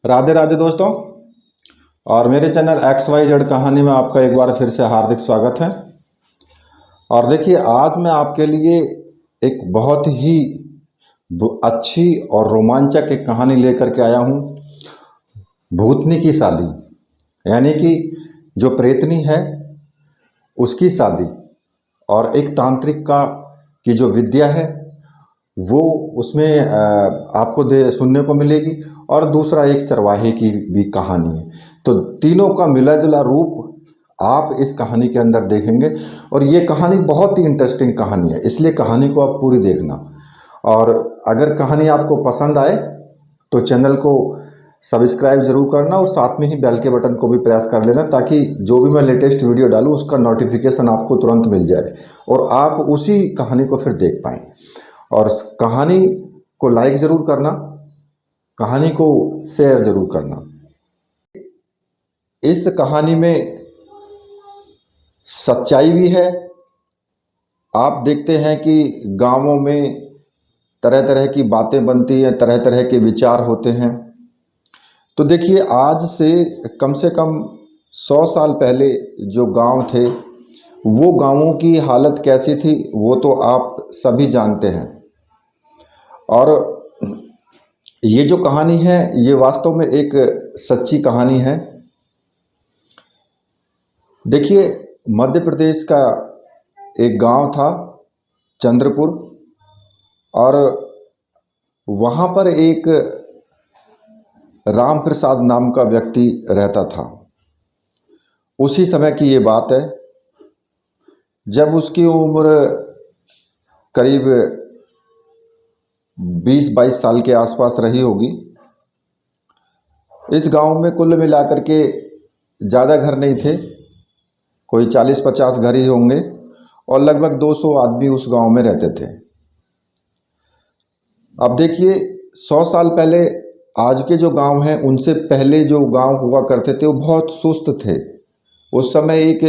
राधे राधे दोस्तों। और मेरे चैनल XYZ कहानी में आपका एक बार फिर से हार्दिक स्वागत है। और देखिए, आज मैं आपके लिए एक बहुत ही अच्छी और रोमांचक एक कहानी लेकर के आया हूँ। भूतनी की शादी, यानी कि जो प्रेतनी है उसकी शादी, और एक तांत्रिक का की जो विद्या है वो उसमें आपको सुनने को मिलेगी। और दूसरा एक चरवाहे की भी कहानी है। तो तीनों का मिला जुला रूप आप इस कहानी के अंदर देखेंगे। और ये कहानी बहुत ही इंटरेस्टिंग कहानी है, इसलिए कहानी को आप पूरी देखना। और अगर कहानी आपको पसंद आए तो चैनल को सब्सक्राइब जरूर करना और साथ में ही बेल के बटन को भी प्रेस कर लेना, ताकि जो भी मैं लेटेस्ट वीडियो डालूँ उसका नोटिफिकेशन आपको तुरंत मिल जाए और आप उसी कहानी को फिर देख पाएँ। और कहानी को लाइक ज़रूर करना, कहानी को शेयर ज़रूर करना। इस कहानी में सच्चाई भी है। आप देखते हैं कि गांवों में तरह तरह की बातें बनती हैं, तरह तरह के विचार होते हैं। तो देखिए, आज से कम 100 साल पहले जो गांव थे, वो गांवों की हालत कैसी थी वो तो आप सभी जानते हैं। और ये जो कहानी है ये वास्तव में एक सच्ची कहानी है। देखिए, मध्य प्रदेश का एक गांव था चंद्रपुर, और वहाँ पर एक राम प्रसाद नाम का व्यक्ति रहता था। उसी समय की ये बात है जब उसकी उम्र करीब 20-22 साल के आसपास रही होगी। इस गांव में कुल मिलाकर के ज़्यादा घर नहीं थे, कोई 40-50 घर ही होंगे, और लगभग 200 आदमी उस गांव में रहते थे। अब देखिए, 100 साल पहले आज के जो गांव हैं उनसे पहले जो गांव हुआ करते थे वो बहुत सुस्त थे। उस समय एक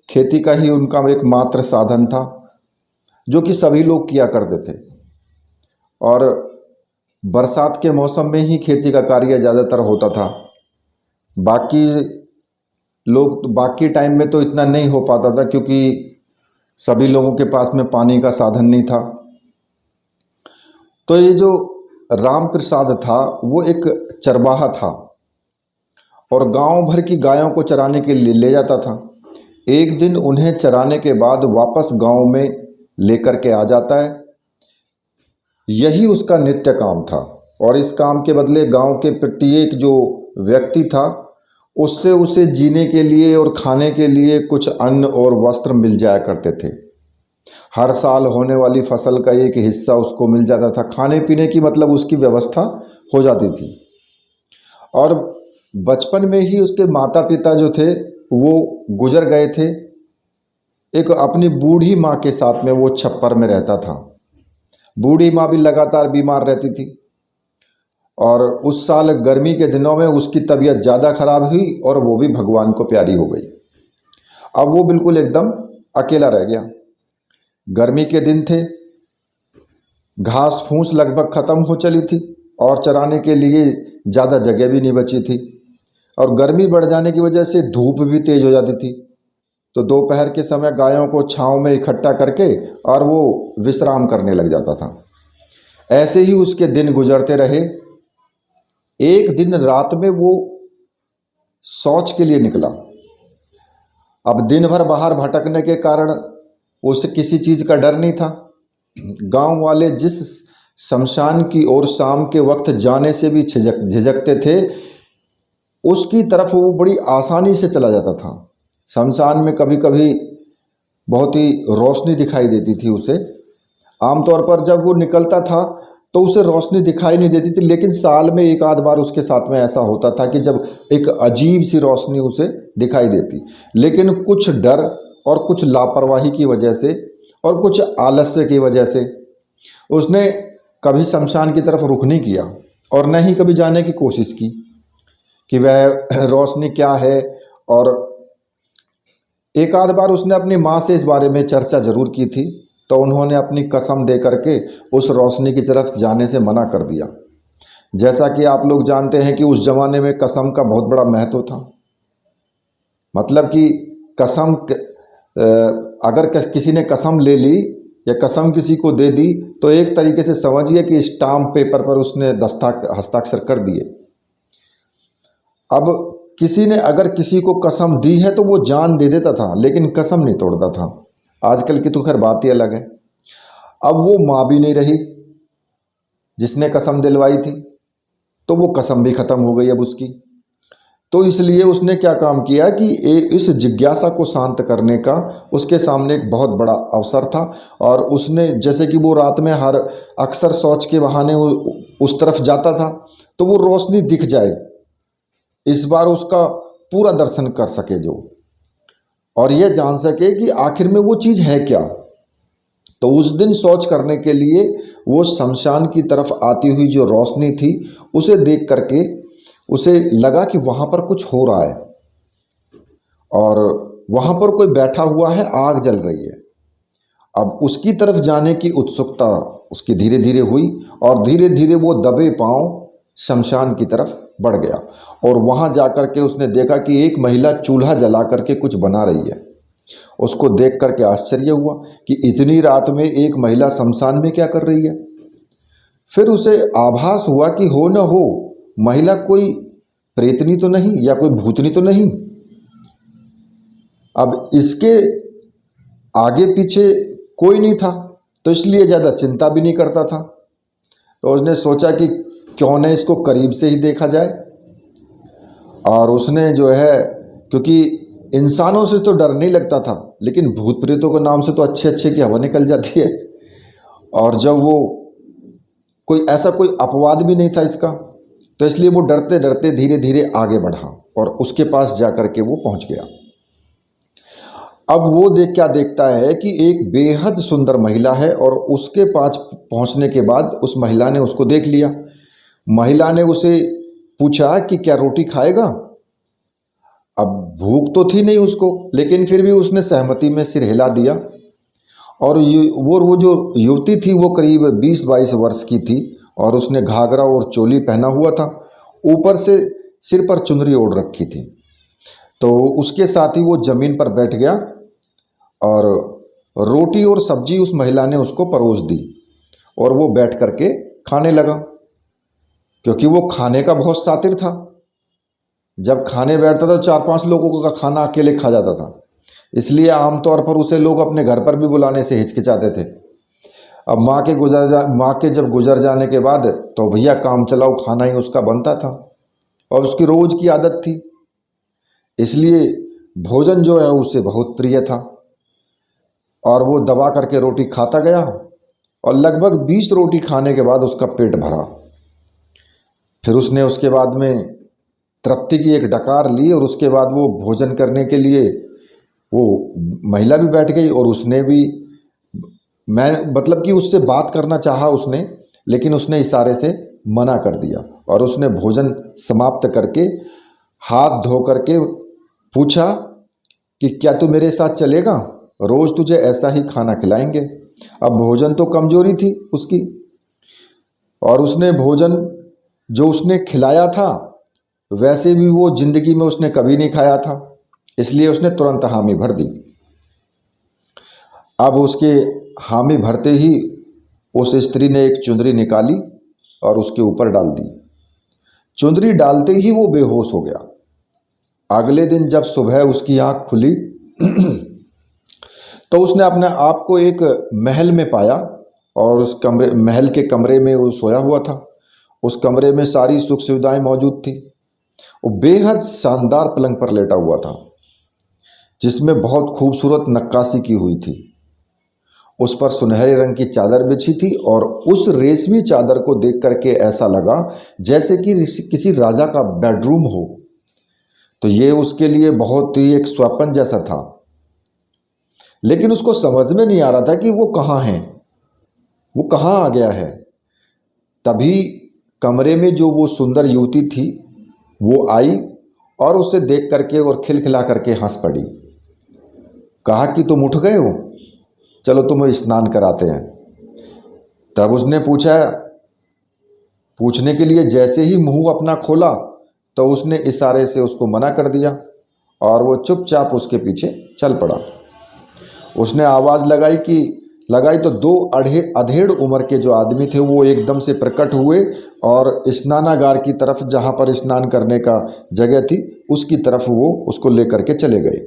खेती का ही उनका एक मात्र साधन था जो कि सभी लोग किया करते थे। और बरसात के मौसम में ही खेती का कार्य ज़्यादातर होता था। बाकी टाइम में तो इतना नहीं हो पाता था, क्योंकि सभी लोगों के पास में पानी का साधन नहीं था। तो ये जो राम प्रसाद था वो एक चरवाहा था और गांव भर की गायों को चराने के लिए ले जाता था। एक दिन उन्हें चराने के बाद वापस गांव में लेकर के आ जाता है। यही उसका नित्य काम था, और इस काम के बदले गांव के प्रत्येक जो व्यक्ति था उससे उसे जीने के लिए और खाने के लिए कुछ अन्न और वस्त्र मिल जाया करते थे। हर साल होने वाली फसल का एक हिस्सा उसको मिल जाता था। खाने पीने की मतलब उसकी व्यवस्था हो जाती थी। और बचपन में ही उसके माता पिता जो थे वो गुजर गए थे। एक अपनी बूढ़ी माँ के साथ में वो छप्पर में रहता था। बूढ़ी माँ भी लगातार बीमार रहती थी, और उस साल गर्मी के दिनों में उसकी तबीयत ज़्यादा खराब हुई और वो भी भगवान को प्यारी हो गई। अब वो बिल्कुल एकदम अकेला रह गया। गर्मी के दिन थे, घास फूस लगभग ख़त्म हो चली थी और चराने के लिए ज़्यादा जगह भी नहीं बची थी। और गर्मी बढ़ जाने की वजह से धूप भी तेज़ हो जाती थी। तो दोपहर के समय गायों को छांव में इकट्ठा करके और वो विश्राम करने लग जाता था। ऐसे ही उसके दिन गुजरते रहे। एक दिन रात में वो शौच के लिए निकला। अब दिन भर बाहर भटकने के कारण उसे किसी चीज़ का डर नहीं था। गांव वाले जिस शमशान की ओर शाम के वक्त जाने से भी झिझकते थे, उसकी तरफ वो बड़ी आसानी से चला जाता था। शमशान में कभी कभी बहुत ही रोशनी दिखाई देती थी उसे। आमतौर पर जब वो निकलता था तो उसे रोशनी दिखाई नहीं देती थी, लेकिन साल में एक आध बार उसके साथ में ऐसा होता था कि जब एक अजीब सी रोशनी उसे दिखाई देती। लेकिन कुछ डर और कुछ लापरवाही की वजह से और कुछ आलस्य की वजह से उसने कभी शमशान की तरफ रुख नहीं किया, और न ही कभी जाने की कोशिश की कि वह रोशनी क्या है। और एक आध बार उसने अपनी माँ से इस बारे में चर्चा जरूर की थी, तो उन्होंने अपनी कसम दे करके उस रोशनी की तरफ जाने से मना कर दिया। जैसा कि आप लोग जानते हैं कि उस जमाने में कसम का बहुत बड़ा महत्व था। मतलब कि कसम अगर किसी ने कसम ले ली या कसम किसी को दे दी तो एक तरीके से समझिए कि स्टाम्प पेपर पर उसने हस्ताक्षर कर दिए। अब किसी ने अगर किसी को कसम दी है तो वो जान दे देता था, लेकिन कसम नहीं तोड़ता था। आजकल की तो खैर बात ही अलग है। अब वो माँ भी नहीं रही जिसने कसम दिलवाई थी, तो वो कसम भी खत्म हो गई अब उसकी। तो इसलिए उसने क्या काम किया कि इस जिज्ञासा को शांत करने का उसके सामने एक बहुत बड़ा अवसर था। और उसने, जैसे कि वो रात में हर अक्सर शौच के बहाने उस तरफ जाता था, तो वो रोशनी दिख जाए, इस बार उसका पूरा दर्शन कर सके जो, और यह जान सके कि आखिर में वो चीज़ है क्या। तो उस दिन शौच करने के लिए वो शमशान की तरफ आती हुई जो रोशनी थी उसे देख करके उसे लगा कि वहाँ पर कुछ हो रहा है और वहाँ पर कोई बैठा हुआ है, आग जल रही है। अब उसकी तरफ जाने की उत्सुकता उसकी धीरे धीरे हुई और धीरे धीरे वो दबे पांव शमशान की तरफ बढ़ गया। और वहाँ जाकर के उसने देखा कि एक महिला चूल्हा जला करके कुछ बना रही है। उसको देख करके आश्चर्य हुआ कि इतनी रात में एक महिला शमशान में क्या कर रही है। फिर उसे आभास हुआ कि हो न हो महिला कोई प्रेतनी तो नहीं या कोई भूतनी तो नहीं। अब इसके आगे पीछे कोई नहीं था, तो इसलिए ज़्यादा चिंता भी नहीं करता था। तो उसने सोचा कि क्यों न इसको करीब से ही देखा जाए। और उसने जो है, क्योंकि इंसानों से तो डर नहीं लगता था, लेकिन भूत प्रेतों के नाम से तो अच्छे अच्छे की हवा निकल जाती है। और जब वो कोई ऐसा कोई अपवाद भी नहीं था इसका, तो इसलिए वो डरते डरते धीरे धीरे आगे बढ़ा और उसके पास जा कर के वो पहुंच गया। अब वो क्या देखता है कि एक बेहद सुंदर महिला है और उसके पास पहुंचने के बाद उस महिला ने उसको देख लिया। महिला ने उसे पूछा कि क्या रोटी खाएगा। अब भूख तो थी नहीं उसको, लेकिन फिर भी उसने सहमति में सिर हिला दिया। और वो जो युवती थी वो करीब 20-22 वर्ष की थी और उसने घाघरा और चोली पहना हुआ था, ऊपर से सिर पर चुनरी ओढ़ रखी थी। तो उसके साथ ही वो ज़मीन पर बैठ गया और रोटी और सब्जी उस महिला ने उसको परोस दी और वो बैठ करके खाने लगा, क्योंकि वो खाने का बहुत शातिर था। जब खाने बैठता था 4-5 लोगों का खाना अकेले खा जाता था, इसलिए आमतौर पर उसे लोग अपने घर पर भी बुलाने से हिचकिचाते थे। अब माँ के जब गुजर जाने के बाद तो भैया काम चलाओ खाना ही उसका बनता था और उसकी रोज़ की आदत थी, इसलिए भोजन जो है उसे बहुत प्रिय था। और वो दबा करके रोटी खाता गया और लगभग 20 रोटी खाने के बाद उसका पेट भरा। फिर उसने उसके बाद में तृप्ति की एक डकार ली और उसके बाद वो भोजन करने के लिए वो महिला भी बैठ गई और उसने भी, मतलब कि उससे बात करना चाहा उसने, लेकिन उसने इशारे से मना कर दिया। और उसने भोजन समाप्त करके हाथ धो करके पूछा कि क्या तू मेरे साथ चलेगा, रोज़ तुझे ऐसा ही खाना खिलाएंगे। अब भोजन तो कमजोरी थी उसकी और उसने भोजन जो उसने खिलाया था वैसे भी वो जिंदगी में उसने कभी नहीं खाया था, इसलिए उसने तुरंत हामी भर दी। अब उसके हामी भरते ही उस स्त्री ने एक चुंदरी निकाली और उसके ऊपर डाल दी। चुंदरी डालते ही वो बेहोश हो गया। अगले दिन जब सुबह उसकी आंख खुली तो उसने अपने आप को एक महल में पाया और उस महल के कमरे में वो सोया हुआ था। उस कमरे में सारी सुख सुविधाएं मौजूद थी। वो बेहद शानदार पलंग पर लेटा हुआ था जिसमें बहुत खूबसूरत नक्काशी की हुई थी। उस पर सुनहरे रंग की चादर बिछी थी और उस रेशमी चादर को देख करके ऐसा लगा जैसे कि किसी राजा का बेडरूम हो। तो ये उसके लिए बहुत ही एक स्वप्न जैसा था, लेकिन उसको समझ में नहीं आ रहा था कि वो कहाँ है, वो कहाँ आ गया है। तभी कमरे में जो वो सुंदर युवती थी वो आई और उसे देख करके और खिलखिला करके हंस पड़ी। कहा कि तुम उठ गए हो, चलो तुम्हें स्नान कराते हैं। तब उसने पूछा पूछने के लिए जैसे ही मुंह अपना खोला तो उसने इशारे से उसको मना कर दिया और वो चुपचाप उसके पीछे चल पड़ा। उसने आवाज़ लगाई तो दो अधेड़ उम्र के जो आदमी थे वो एकदम से प्रकट हुए और स्नानागार की तरफ, जहाँ पर स्नान करने का जगह थी, उसकी तरफ वो उसको लेकर के चले गए।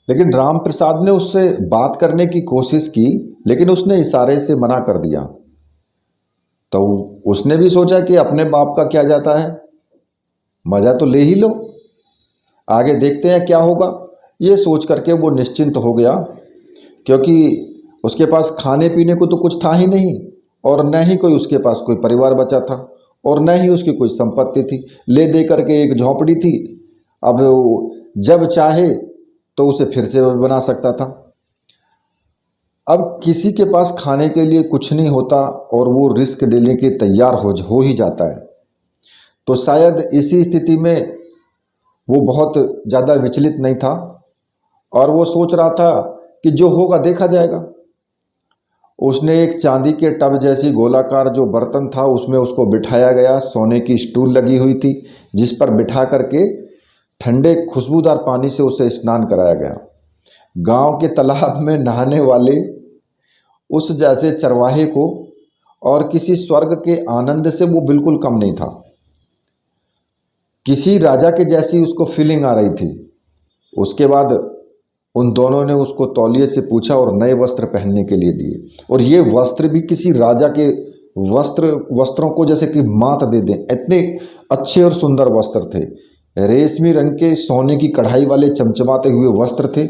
लेकिन राम प्रसाद ने उससे बात करने की कोशिश की, लेकिन उसने इशारे से मना कर दिया। तो उसने भी सोचा कि अपने बाप का क्या जाता है, मज़ा तो ले ही लो, आगे देखते हैं क्या होगा। ये सोच करके वो निश्चिंत हो गया, क्योंकि उसके पास खाने पीने को तो कुछ था ही नहीं और न ही कोई उसके पास कोई परिवार बचा था और न ही उसकी कोई संपत्ति थी। ले दे करके एक झोंपड़ी थी, अब जब चाहे तो उसे फिर से बना सकता था। अब किसी के पास खाने के लिए कुछ नहीं होता और वो रिस्क लेने के तैयार हो ही जाता है, तो शायद इसी स्थिति में वो बहुत ज़्यादा विचलित नहीं था और वो सोच रहा था कि जो होगा देखा जाएगा। उसने एक चांदी के टब जैसी गोलाकार जो बर्तन था उसमें उसको बिठाया गया। सोने की स्टूल लगी हुई थी जिस पर बिठा करके ठंडे खुशबूदार पानी से उसे स्नान कराया गया। गांव के तालाब में नहाने वाले उस जैसे चरवाहे को और किसी स्वर्ग के आनंद से वो बिल्कुल कम नहीं था। किसी राजा के जैसी उसको फीलिंग आ रही थी। उसके बाद उन दोनों ने उसको तौलिए से पूछा और नए वस्त्र पहनने के लिए दिए, और ये वस्त्र भी किसी राजा के वस्त्रों को जैसे कि मात दे दें, इतने अच्छे और सुंदर वस्त्र थे। रेशमी रंग के सोने की कढ़ाई वाले चमचमाते हुए वस्त्र थे,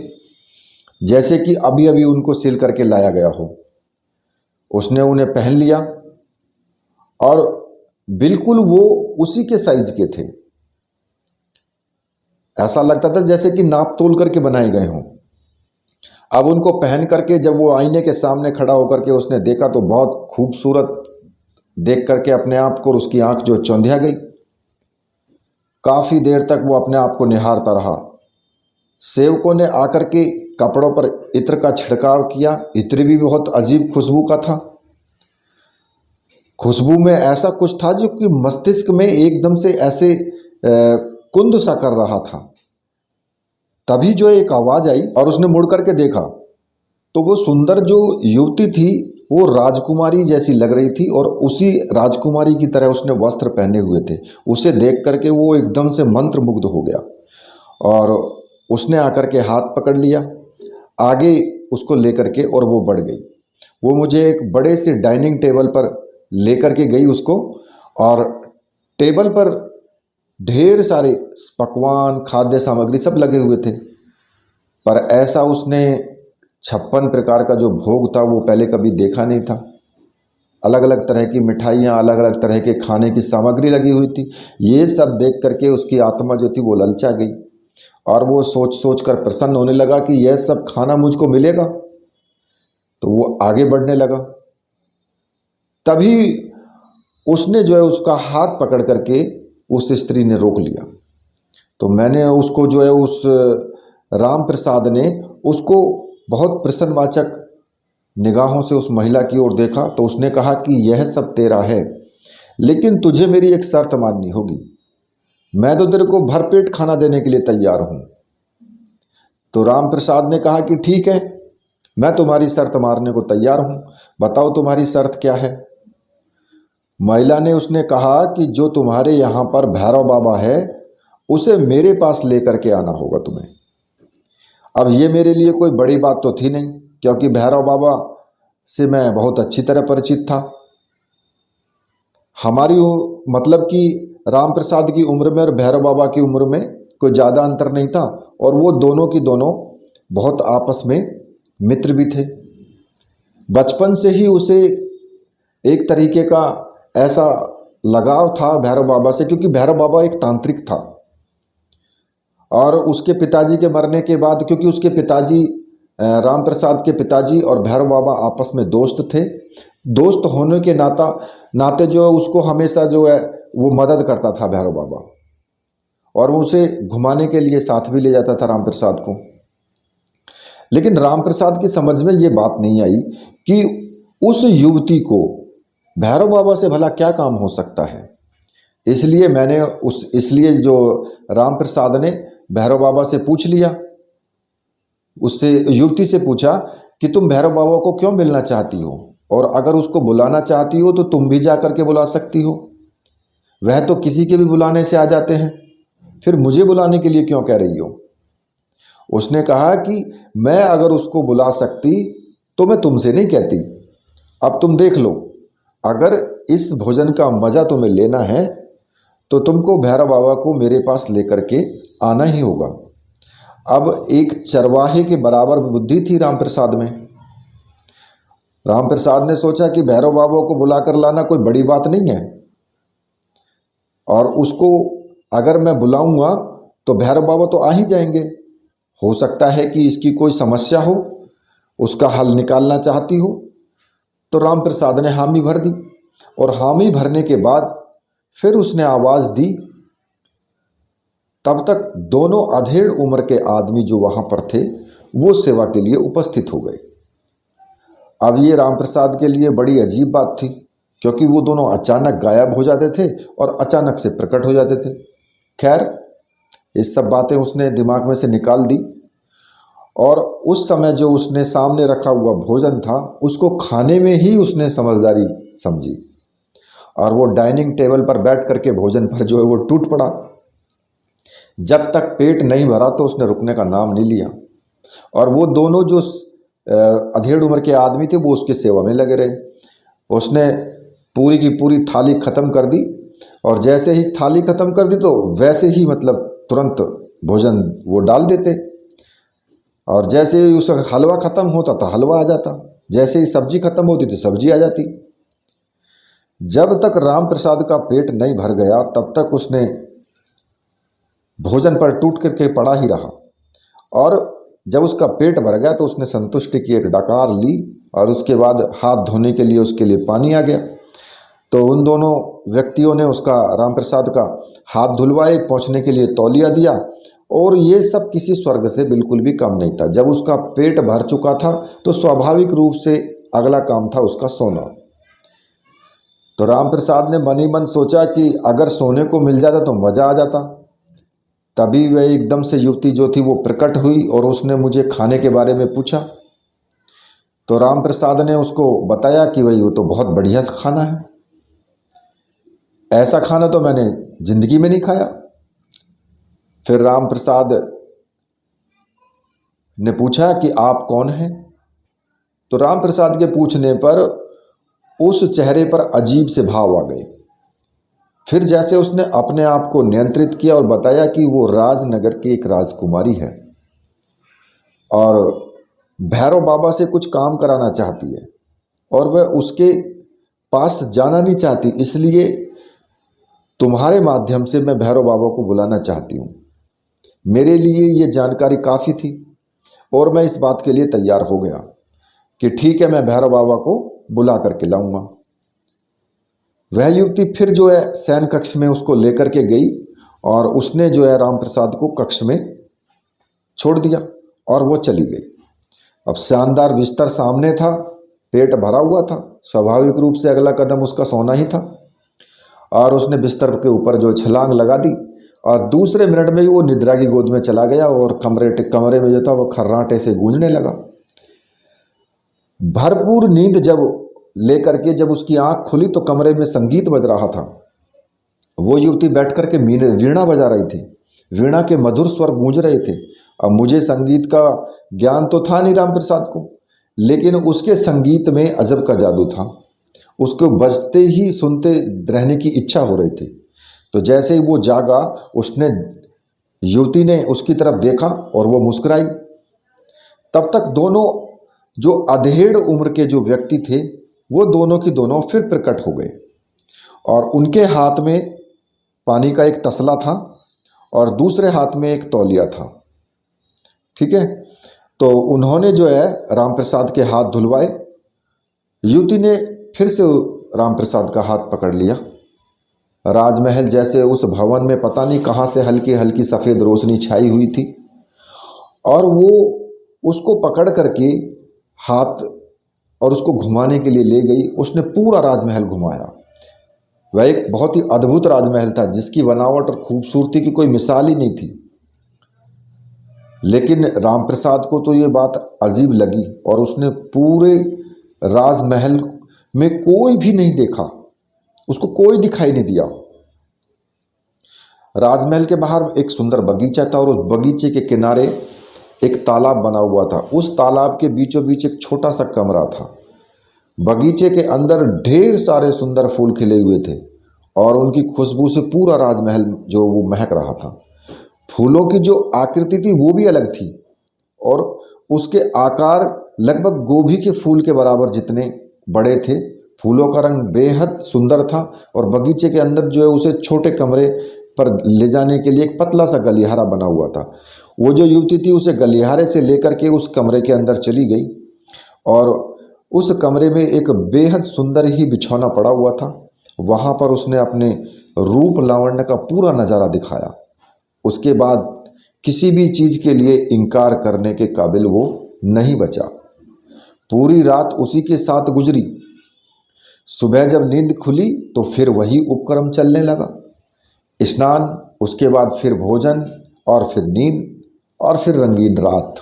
जैसे कि अभी अभी उनको सिल करके लाया गया हो। उसने उन्हें पहन लिया और बिल्कुल वो उसी के साइज के थे। ऐसा लगता था जैसे कि नाप तोल करके बनाए गए हों। अब उनको पहन करके जब वो आईने के सामने खड़ा होकर के उसने देखा तो बहुत खूबसूरत देख करके अपने आप को उसकी आंख जो चौंधिया गई। काफ़ी देर तक वो अपने आप को निहारता रहा। सेवकों ने आकर के कपड़ों पर इत्र का छिड़काव किया। इत्र भी बहुत अजीब खुशबू का था। खुशबू में ऐसा कुछ था जो कि मस्तिष्क में एकदम से ऐसे कुंद सा कर रहा था। तभी जो एक आवाज़ आई और उसने मुड़ करके देखा तो वो सुंदर जो युवती थी वो राजकुमारी जैसी लग रही थी और उसी राजकुमारी की तरह उसने वस्त्र पहने हुए थे। उसे देख करके वो एकदम से मंत्रमुग्ध हो गया और उसने आकर के हाथ पकड़ लिया, आगे उसको लेकर के, और वो बढ़ गई। वो मुझे एक बड़े से डाइनिंग टेबल पर लेकर के गई उसको, और टेबल पर ढेर सारे पकवान, खाद्य सामग्री सब लगे हुए थे। पर ऐसा उसने 56 प्रकार का जो भोग था वो पहले कभी देखा नहीं था। अलग अलग तरह की मिठाइयाँ, अलग अलग तरह के खाने की सामग्री लगी हुई थी। ये सब देख करके उसकी आत्मा जो थी वो ललचा गई और वो सोच सोच कर प्रसन्न होने लगा कि यह सब खाना मुझको मिलेगा। तो वो आगे बढ़ने लगा। तभी उसने जो है उसका हाथ पकड़ करके उस स्त्री ने रोक लिया। तो मैंने उसको जो है उस राम प्रसाद ने उसको बहुत प्रसन्नवाचक निगाहों से उस महिला की ओर देखा। तो उसने कहा कि यह सब तेरा है, लेकिन तुझे मेरी एक शर्त माननी होगी। मैं तो तेरे को भरपेट खाना देने के लिए तैयार हूँ। तो राम प्रसाद ने कहा कि ठीक है, मैं तुम्हारी शर्त मारने को तैयार हूँ, बताओ तुम्हारी शर्त क्या है। महिला ने उसने कहा कि जो तुम्हारे यहाँ पर भैरव बाबा है उसे मेरे पास लेकर के आना होगा तुम्हें। अब ये मेरे लिए कोई बड़ी बात तो थी नहीं, क्योंकि भैरव बाबा से मैं बहुत अच्छी तरह परिचित था। हमारी मतलब कि राम प्रसाद की उम्र में और भैरव बाबा की उम्र में कोई ज़्यादा अंतर नहीं था, और वो दोनों की दोनों बहुत आपस में मित्र भी थे। बचपन से ही उसे एक तरीके का ऐसा लगाव था भैरव बाबा से, क्योंकि भैरव बाबा एक तांत्रिक था। और उसके पिताजी के मरने के बाद, क्योंकि उसके पिताजी राम प्रसाद के पिताजी और भैरव बाबा आपस में दोस्त थे, दोस्त होने के नाते जो है उसको हमेशा जो है वो मदद करता था भैरव बाबा, और वो उसे घुमाने के लिए साथ भी ले जाता था राम प्रसाद को। लेकिन राम प्रसाद की समझ में ये बात नहीं आई कि उस युवती को भैरव बाबा से भला क्या काम हो सकता है। इसलिए मैंने इसलिए जो राम प्रसाद ने भैरव बाबा से पूछ लिया, उससे युवती से पूछा कि तुम भैरव बाबा को क्यों मिलना चाहती हो, और अगर उसको बुलाना चाहती हो तो तुम भी जा करके बुला सकती हो, वह तो किसी के भी बुलाने से आ जाते हैं, फिर मुझे बुलाने के लिए क्यों कह रही हो। उसने कहा कि मैं अगर उसको बुला सकती तो मैं तुमसे नहीं कहती। अब तुम देख लो, अगर इस भोजन का मज़ा तुम्हें लेना है तो तुमको भैरव बाबा को मेरे पास लेकर के आना ही होगा। अब एक चरवाहे के बराबर बुद्धि थी राम प्रसाद में। राम प्रसाद ने सोचा कि भैरव बाबा को बुलाकर लाना कोई बड़ी बात नहीं है, और उसको अगर मैं बुलाऊंगा तो भैरव बाबा तो आ ही जाएंगे। हो सकता है कि इसकी कोई समस्या हो, उसका हल निकालना चाहती हो। तो राम प्रसाद ने हामी भर दी, और हामी भरने के बाद फिर उसने आवाज़ दी। तब तक दोनों अधेड़ उम्र के आदमी जो वहाँ पर थे वो सेवा के लिए उपस्थित हो गए। अब ये राम प्रसाद के लिए बड़ी अजीब बात थी, क्योंकि वो दोनों अचानक गायब हो जाते थे और अचानक से प्रकट हो जाते थे। खैर, ये सब बातें उसने दिमाग में से निकाल दी, और उस समय जो उसने सामने रखा हुआ भोजन था उसको खाने में ही उसने समझदारी समझी, और वो डाइनिंग टेबल पर बैठ करके भोजन पर जो है वो टूट पड़ा। जब तक पेट नहीं भरा तो उसने रुकने का नाम नहीं लिया, और वो दोनों जो अधेड़ उम्र के आदमी थे वो उसकी सेवा में लगे रहे। उसने पूरी की पूरी थाली ख़त्म कर दी, और जैसे ही थाली ख़त्म कर दी तो वैसे ही मतलब तुरंत भोजन वो डाल देते, और जैसे ही उसका हलवा ख़त्म होता था हलवा आ जाता, जैसे ही सब्जी ख़त्म होती तो सब्जी आ जाती। जब तक राम प्रसाद का पेट नहीं भर गया तब तक उसने भोजन पर टूट करके पड़ा ही रहा, और जब उसका पेट भर गया तो उसने संतुष्टि की एक डकार ली, और उसके बाद हाथ धोने के लिए उसके लिए पानी आ गया। तो उन दोनों व्यक्तियों ने उसका राम प्रसाद का हाथ धुलवाए, पहुँचने के लिए तौलिया दिया, और ये सब किसी स्वर्ग से बिल्कुल भी कम नहीं था। जब उसका पेट भर चुका था तो स्वाभाविक रूप से अगला काम था उसका सोना। तो राम प्रसाद ने मन ही मन सोचा कि अगर सोने को मिल जाता तो मज़ा आ जाता। तभी वह एकदम से युवती जो थी वो प्रकट हुई, और उसने मुझे खाने के बारे में पूछा। तो राम प्रसाद ने उसको बताया कि भाई वो तो बहुत बढ़िया खाना है, ऐसा खाना तो मैंने जिंदगी में नहीं खाया। फिर राम प्रसाद ने पूछा कि आप कौन हैं। तो राम प्रसाद के पूछने पर उस चेहरे पर अजीब से भाव आ गए। फिर जैसे उसने अपने आप को नियंत्रित किया और बताया कि वो राजनगर की एक राजकुमारी है, और भैरव बाबा से कुछ काम कराना चाहती है, और वह उसके पास जाना नहीं चाहती, इसलिए तुम्हारे माध्यम से मैं भैरव बाबा को बुलाना चाहती हूँ। मेरे लिए ये जानकारी काफ़ी थी, और मैं इस बात के लिए तैयार हो गया कि ठीक है, मैं भैरव बाबा को बुला करके लाऊंगा। वह युवती फिर जो है शयन कक्ष में उसको लेकर के गई, और उसने जो है राम प्रसाद को कक्ष में छोड़ दिया और वो चली गई। अब शानदार बिस्तर सामने था, पेट भरा हुआ था, स्वाभाविक रूप से अगला कदम उसका सोना ही था, और उसने बिस्तर के ऊपर जो छलांग लगा दी, और दूसरे मिनट में ही वो निद्रा की गोद में चला गया, और कमरे में जो था वो खर्राटे से गूंजने लगा। भरपूर नींद जब लेकर के जब उसकी आंख खुली तो कमरे में संगीत बज रहा था। वो युवती बैठ कर के वीणा बजा रही थी, वीणा के मधुर स्वर गूंज रहे थे। अब मुझे संगीत का ज्ञान तो था नहीं राम प्रसाद को, लेकिन उसके संगीत में अजब का जादू था। उसको बजते ही सुनते रहने की इच्छा हो रही थी। तो जैसे ही वो जागा, उसने युवती ने उसकी तरफ देखा और वो मुस्कुराई। तब तक दोनों जो अधेड़ उम्र के जो व्यक्ति थे वो दोनों की दोनों फिर प्रकट हो गए, और उनके हाथ में पानी का एक तसला था और दूसरे हाथ में एक तौलिया था। ठीक है, तो उन्होंने जो है राम प्रसाद के हाथ धुलवाए। युवती ने फिर से राम प्रसाद का हाथ पकड़ लिया। राजमहल जैसे उस भवन में पता नहीं कहाँ से हल्की हल्की सफ़ेद रोशनी छाई हुई थी, और वो उसको पकड़ करके हाथ और उसको घुमाने के लिए ले गई। उसने पूरा राजमहल घुमाया। वह एक बहुत ही अद्भुत राजमहल था जिसकी बनावट और खूबसूरती की कोई मिसाल ही नहीं थी। लेकिन राम प्रसाद को तो ये बात अजीब लगी और उसने पूरे राजमहल में कोई भी नहीं देखा, उसको कोई दिखाई नहीं दिया। राजमहल के बाहर एक सुंदर बगीचा था और उस बगीचे के किनारे एक तालाब बना हुआ था। उस तालाब के बीचों बीच एक छोटा सा कमरा था। बगीचे के अंदर ढेर सारे सुंदर फूल खिले हुए थे और उनकी खुशबू से पूरा राजमहल जो वो महक रहा था। फूलों की जो आकृति थी वो भी अलग थी और उसके आकार लगभग गोभी के फूल के बराबर जितने बड़े थे। फूलों का रंग बेहद सुंदर था और बगीचे के अंदर जो है उसे छोटे कमरे पर ले जाने के लिए एक पतला सा गलियारा बना हुआ था। वो जो युवती थी उसे गलियारे से लेकर के उस कमरे के अंदर चली गई और उस कमरे में एक बेहद सुंदर ही बिछौना पड़ा हुआ था। वहाँ पर उसने अपने रूप लावण्य का पूरा नज़ारा दिखाया। उसके बाद किसी भी चीज़ के लिए इनकार करने के काबिल वो नहीं बचा। पूरी रात उसी के साथ गुजरी। सुबह जब नींद खुली तो फिर वही उपक्रम चलने लगा। स्नान, उसके बाद फिर भोजन और फिर नींद और फिर रंगीन रात।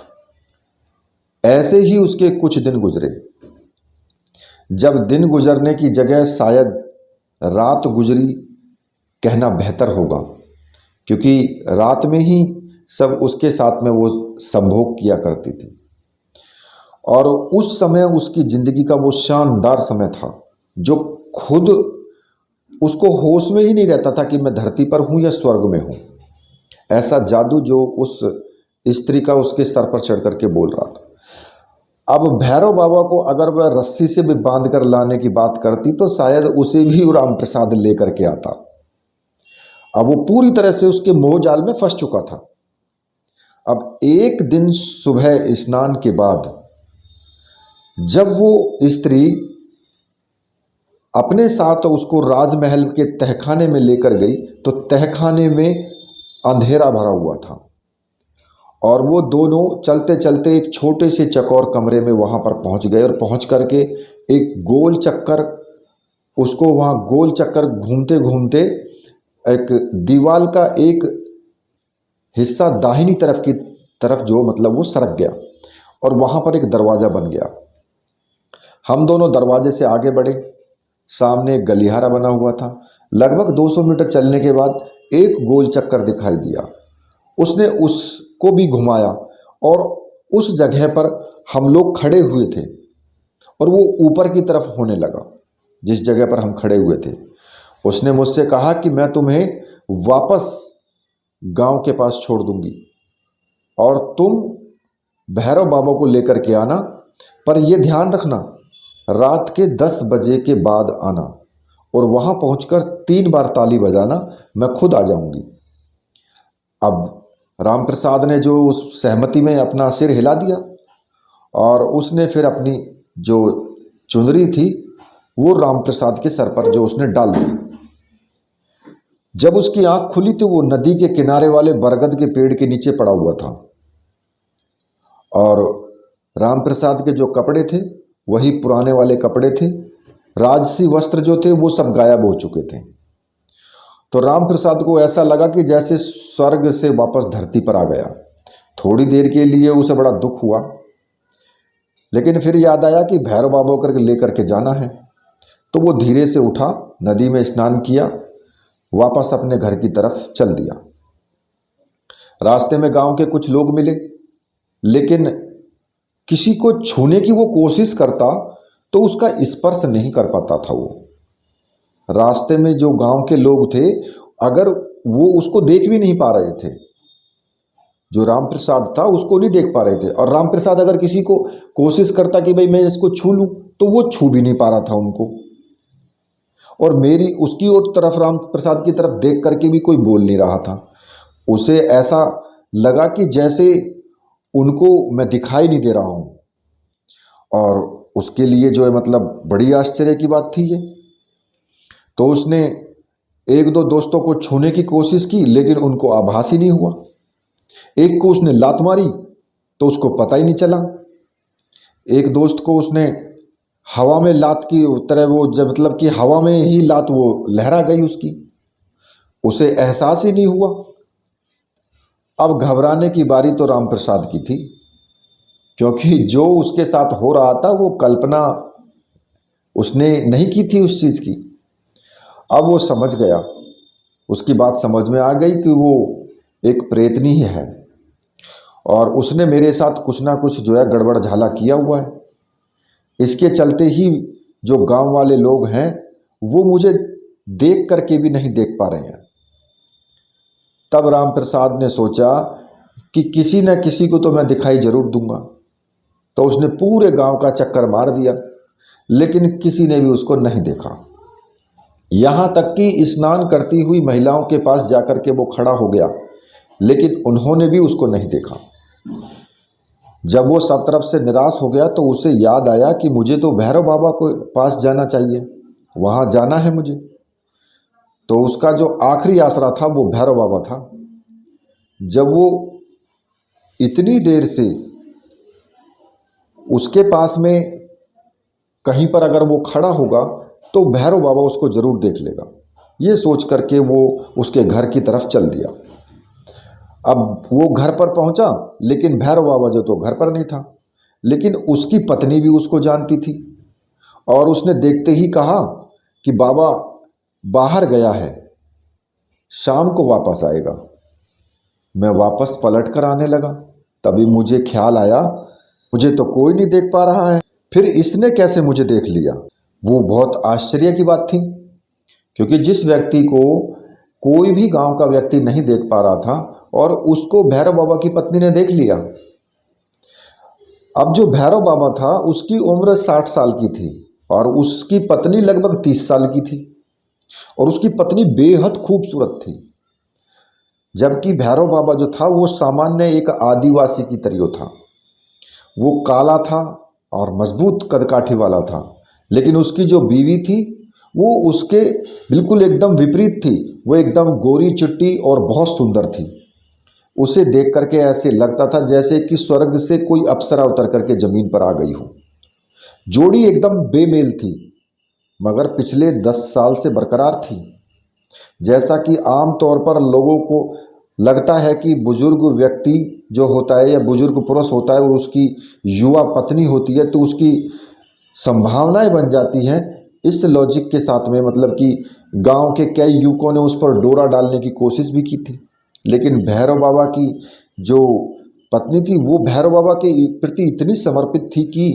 ऐसे ही उसके कुछ दिन गुजरे। जब दिन गुजरने की जगह शायद रात गुजरी कहना बेहतर होगा, क्योंकि रात में ही सब उसके साथ में वो संभोग किया करती थी। और उस समय उसकी ज़िंदगी का वो शानदार समय था जो खुद उसको होश में ही नहीं रहता था कि मैं धरती पर हूँ या स्वर्ग में हूँ। ऐसा जादू जो उस स्त्री का उसके सर पर चढ़ करके बोल रहा था। अब भैरव बाबा को अगर वह रस्सी से भी बांध कर लाने की बात करती तो शायद उसे भी राम प्रसाद लेकर के आता। अब वो पूरी तरह से उसके मोह जाल में फंस चुका था। अब एक दिन सुबह स्नान के बाद जब वो स्त्री अपने साथ उसको राजमहल के तहखाने में लेकर गई तो तहखाने में अंधेरा भरा हुआ था और वो दोनों चलते चलते एक छोटे से चकौर कमरे में वहाँ पर पहुँच गए और पहुँच करके एक गोल चक्कर, उसको वहाँ गोल चक्कर घूमते घूमते एक दीवार का एक हिस्सा दाहिनी तरफ की तरफ जो मतलब वो सरक गया और वहाँ पर एक दरवाज़ा बन गया। हम दोनों दरवाजे से आगे बढ़े। सामने एक गलियारा बना हुआ था। लगभग 200 मीटर चलने के बाद एक गोल चक्कर दिखाई दिया। उसने उसको भी घुमाया और उस जगह पर हम लोग खड़े हुए थे और वो ऊपर की तरफ होने लगा जिस जगह पर हम खड़े हुए थे। उसने मुझसे कहा कि मैं तुम्हें वापस गांव के पास छोड़ दूंगी और तुम भैरव बाबा को लेकर के आना, पर यह ध्यान रखना रात के 10 बजे के बाद आना और वहाँ पहुंचकर 3 बार ताली बजाना, मैं खुद आ जाऊंगी। अब राम प्रसाद ने जो उस सहमति में अपना सिर हिला दिया और उसने फिर अपनी जो चुनरी थी वो राम प्रसाद के सर पर जो उसने डाल दी। जब उसकी आंख खुली तो वो नदी के किनारे वाले बरगद के पेड़ के नीचे पड़ा हुआ था और राम प्रसाद के जो कपड़े थे वही पुराने वाले कपड़े थे। राजसी वस्त्र जो थे वो सब गायब हो चुके थे। तो राम प्रसाद को ऐसा लगा कि जैसे स्वर्ग से वापस धरती पर आ गया। थोड़ी देर के लिए उसे बड़ा दुख हुआ, लेकिन फिर याद आया कि भैरव बाबा करके लेकर के जाना है। तो वो धीरे से उठा, नदी में स्नान किया, वापस अपने घर की तरफ चल दिया। रास्ते में गांव के कुछ लोग मिले, लेकिन किसी को छूने की वो कोशिश करता तो उसका स्पर्श नहीं कर पाता था। वो रास्ते में जो गांव के लोग थे अगर वो उसको देख भी नहीं पा रहे थे, जो राम प्रसाद था उसको नहीं देख पा रहे थे, और राम प्रसाद अगर किसी को कोशिश करता कि भाई मैं इसको छू लूं तो वो छू भी नहीं पा रहा था उनको। और मेरी उसकी ओर तरफ राम प्रसाद की तरफ देख करके भी कोई बोल नहीं रहा था। उसे ऐसा लगा कि जैसे उनको मैं दिखाई नहीं दे रहा हूँ, और उसके लिए जो है मतलब बड़ी आश्चर्य की बात थी ये। तो उसने एक दो दोस्तों को छूने की कोशिश की लेकिन उनको आभास ही नहीं हुआ। एक को उसने लात मारी तो उसको पता ही नहीं चला। एक दोस्त को उसने हवा में लात की तरह वो जब मतलब कि हवा में ही लात वो लहरा गई उसकी, उसे एहसास ही नहीं हुआ। अब घबराने की बारी तो राम प्रसाद की थी, क्योंकि जो उसके साथ हो रहा था वो कल्पना उसने नहीं की थी उस चीज़ की। अब वो समझ गया, उसकी बात समझ में आ गई कि वो एक प्रेतनी ही है और उसने मेरे साथ कुछ ना कुछ जो है गड़बड़ झाला किया हुआ है। इसके चलते ही जो गांव वाले लोग हैं वो मुझे देख करके भी नहीं देख पा रहे हैं। तब राम प्रसाद ने सोचा कि किसी न किसी को तो मैं दिखाई जरूर दूंगा। तो उसने पूरे गांव का चक्कर मार दिया, लेकिन किसी ने भी उसको नहीं देखा। यहाँ तक कि स्नान करती हुई महिलाओं के पास जाकर के वो खड़ा हो गया, लेकिन उन्होंने भी उसको नहीं देखा। जब वो सब तरफ से निराश हो गया तो उसे याद आया कि मुझे तो भैरव बाबा को पास जाना चाहिए, वहाँ जाना है मुझे। तो उसका जो आखिरी आसरा था वो भैरव बाबा था। जब वो इतनी देर से उसके पास में कहीं पर अगर वो खड़ा होगा तो भैरव बाबा उसको ज़रूर देख लेगा, ये सोच करके वो उसके घर की तरफ चल दिया। अब वो घर पर पहुंचा, लेकिन भैरव बाबा जो तो घर पर नहीं था, लेकिन उसकी पत्नी भी उसको जानती थी और उसने देखते ही कहा कि बाबा बाहर गया है, शाम को वापस आएगा। मैं वापस पलट कर आने लगा, तभी मुझे ख्याल आया मुझे तो कोई नहीं देख पा रहा है, फिर इसने कैसे मुझे देख लिया। वो बहुत आश्चर्य की बात थी, क्योंकि जिस व्यक्ति को कोई भी गांव का व्यक्ति नहीं देख पा रहा था और उसको भैरव बाबा की पत्नी ने देख लिया। अब जो भैरव बाबा था उसकी उम्र 60 साल की थी और उसकी पत्नी लगभग 30 साल की थी और उसकी पत्नी बेहद खूबसूरत थी। जबकि भैरव बाबा जो था वो सामान्य एक आदिवासी की तरह था। वो काला था और मजबूत कदकाठी वाला था, लेकिन उसकी जो बीवी थी वो उसके बिल्कुल एकदम विपरीत थी। वो एकदम गोरी चिट्टी और बहुत सुंदर थी। उसे देख करके ऐसे लगता था जैसे कि स्वर्ग से कोई अप्सरा उतर करके जमीन पर आ गई हो। जोड़ी एकदम बेमेल थी, मगर पिछले 10 साल से बरकरार थी। जैसा कि आम तौर पर लोगों को लगता है कि बुजुर्ग व्यक्ति जो होता है या बुजुर्ग पुरुष होता है और उसकी युवा पत्नी होती है तो उसकी संभावनाएं बन जाती हैं। इस लॉजिक के साथ में मतलब कि गांव के कई युवकों ने उस पर डोरा डालने की कोशिश भी की थी, लेकिन भैरव बाबा की जो पत्नी थी वो भैरव बाबा के प्रति इतनी समर्पित थी कि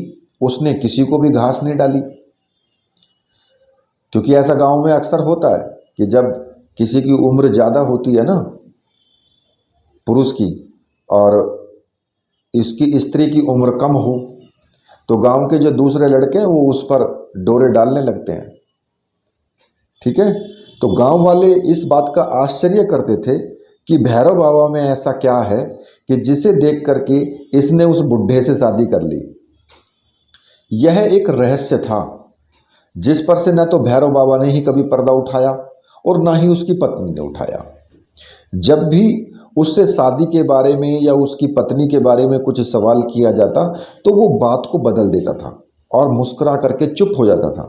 उसने किसी को भी घास नहीं डाली। क्योंकि ऐसा गांव में अक्सर होता है कि जब किसी की उम्र ज़्यादा होती है ना पुरुष की और इसकी स्त्री की उम्र कम हो तो गांव के जो दूसरे लड़के हैं वो उस पर डोरे डालने लगते हैं। ठीक है, तो गांव वाले इस बात का आश्चर्य करते थे कि भैरव बाबा में ऐसा क्या है कि जिसे देख करके इसने उस बुढ़े से शादी कर ली। यह एक रहस्य था जिस पर से न तो भैरव बाबा ने ही कभी पर्दा उठाया और ना ही उसकी पत्नी ने उठाया। जब भी उससे शादी के बारे में या उसकी पत्नी के बारे में कुछ सवाल किया जाता तो वो बात को बदल देता था और मुस्कुरा करके चुप हो जाता था।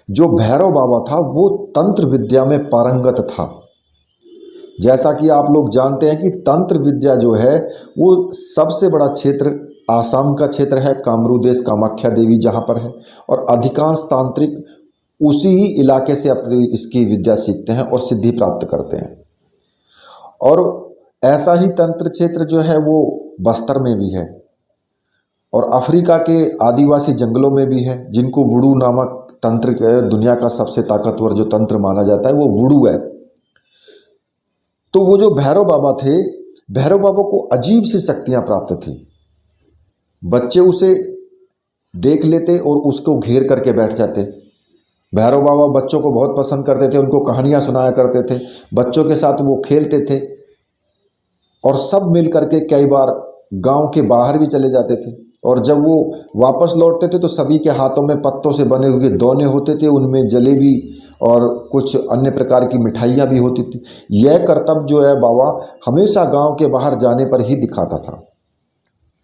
जो भैरव बाबा था वो तंत्र विद्या में पारंगत था। जैसा कि आप लोग जानते हैं कि तंत्र विद्या जो है वो सबसे बड़ा क्षेत्र आसाम का क्षेत्र है, कामरू देश कामाख्या देवी जहाँ पर है, और अधिकांश तांत्रिक उसी ही इलाके से अपनी इसकी विद्या सीखते हैं और सिद्धि प्राप्त करते हैं। और ऐसा ही तंत्र क्षेत्र जो है वो बस्तर में भी है और अफ्रीका के आदिवासी जंगलों में भी है, जिनको वुडू नामक तंत्र दुनिया का सबसे ताकतवर जो तंत्र माना जाता है वो वुडू है। तो वो जो भैरव बाबा थे, भैरव बाबा को अजीब सी शक्तियां प्राप्त थी। बच्चे उसे देख लेते और उसको घेर करके बैठ जाते। भैरव बाबा बच्चों को बहुत पसंद करते थे, उनको कहानियां सुनाया करते थे, बच्चों के साथ वो खेलते थे और सब मिल करके कई बार गांव के बाहर भी चले जाते थे। और जब वो वापस लौटते थे तो सभी के हाथों में पत्तों से बने हुए दोने होते थे, उनमें जलेबी और कुछ अन्य प्रकार की मिठाइयाँ भी होती थी। यह करतब जो है बाबा हमेशा गांव के बाहर जाने पर ही दिखाता था।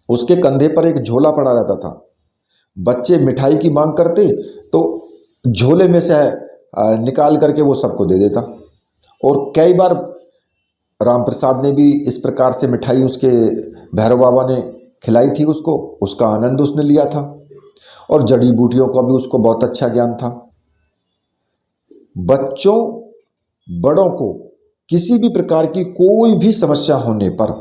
उसके कंधे पर एक झोला पड़ा रहता था। बच्चे मिठाई की मांग करते तो झोले में से निकाल करके वो सबको दे देता। और कई बार राम प्रसाद ने भी इस प्रकार से मिठाई उसके भैरव बाबा ने खिलाई थी उसको, उसका आनंद उसने लिया था। और जड़ी बूटियों का भी उसको बहुत अच्छा ज्ञान था। बच्चों बड़ों को किसी भी प्रकार की कोई भी समस्या होने पर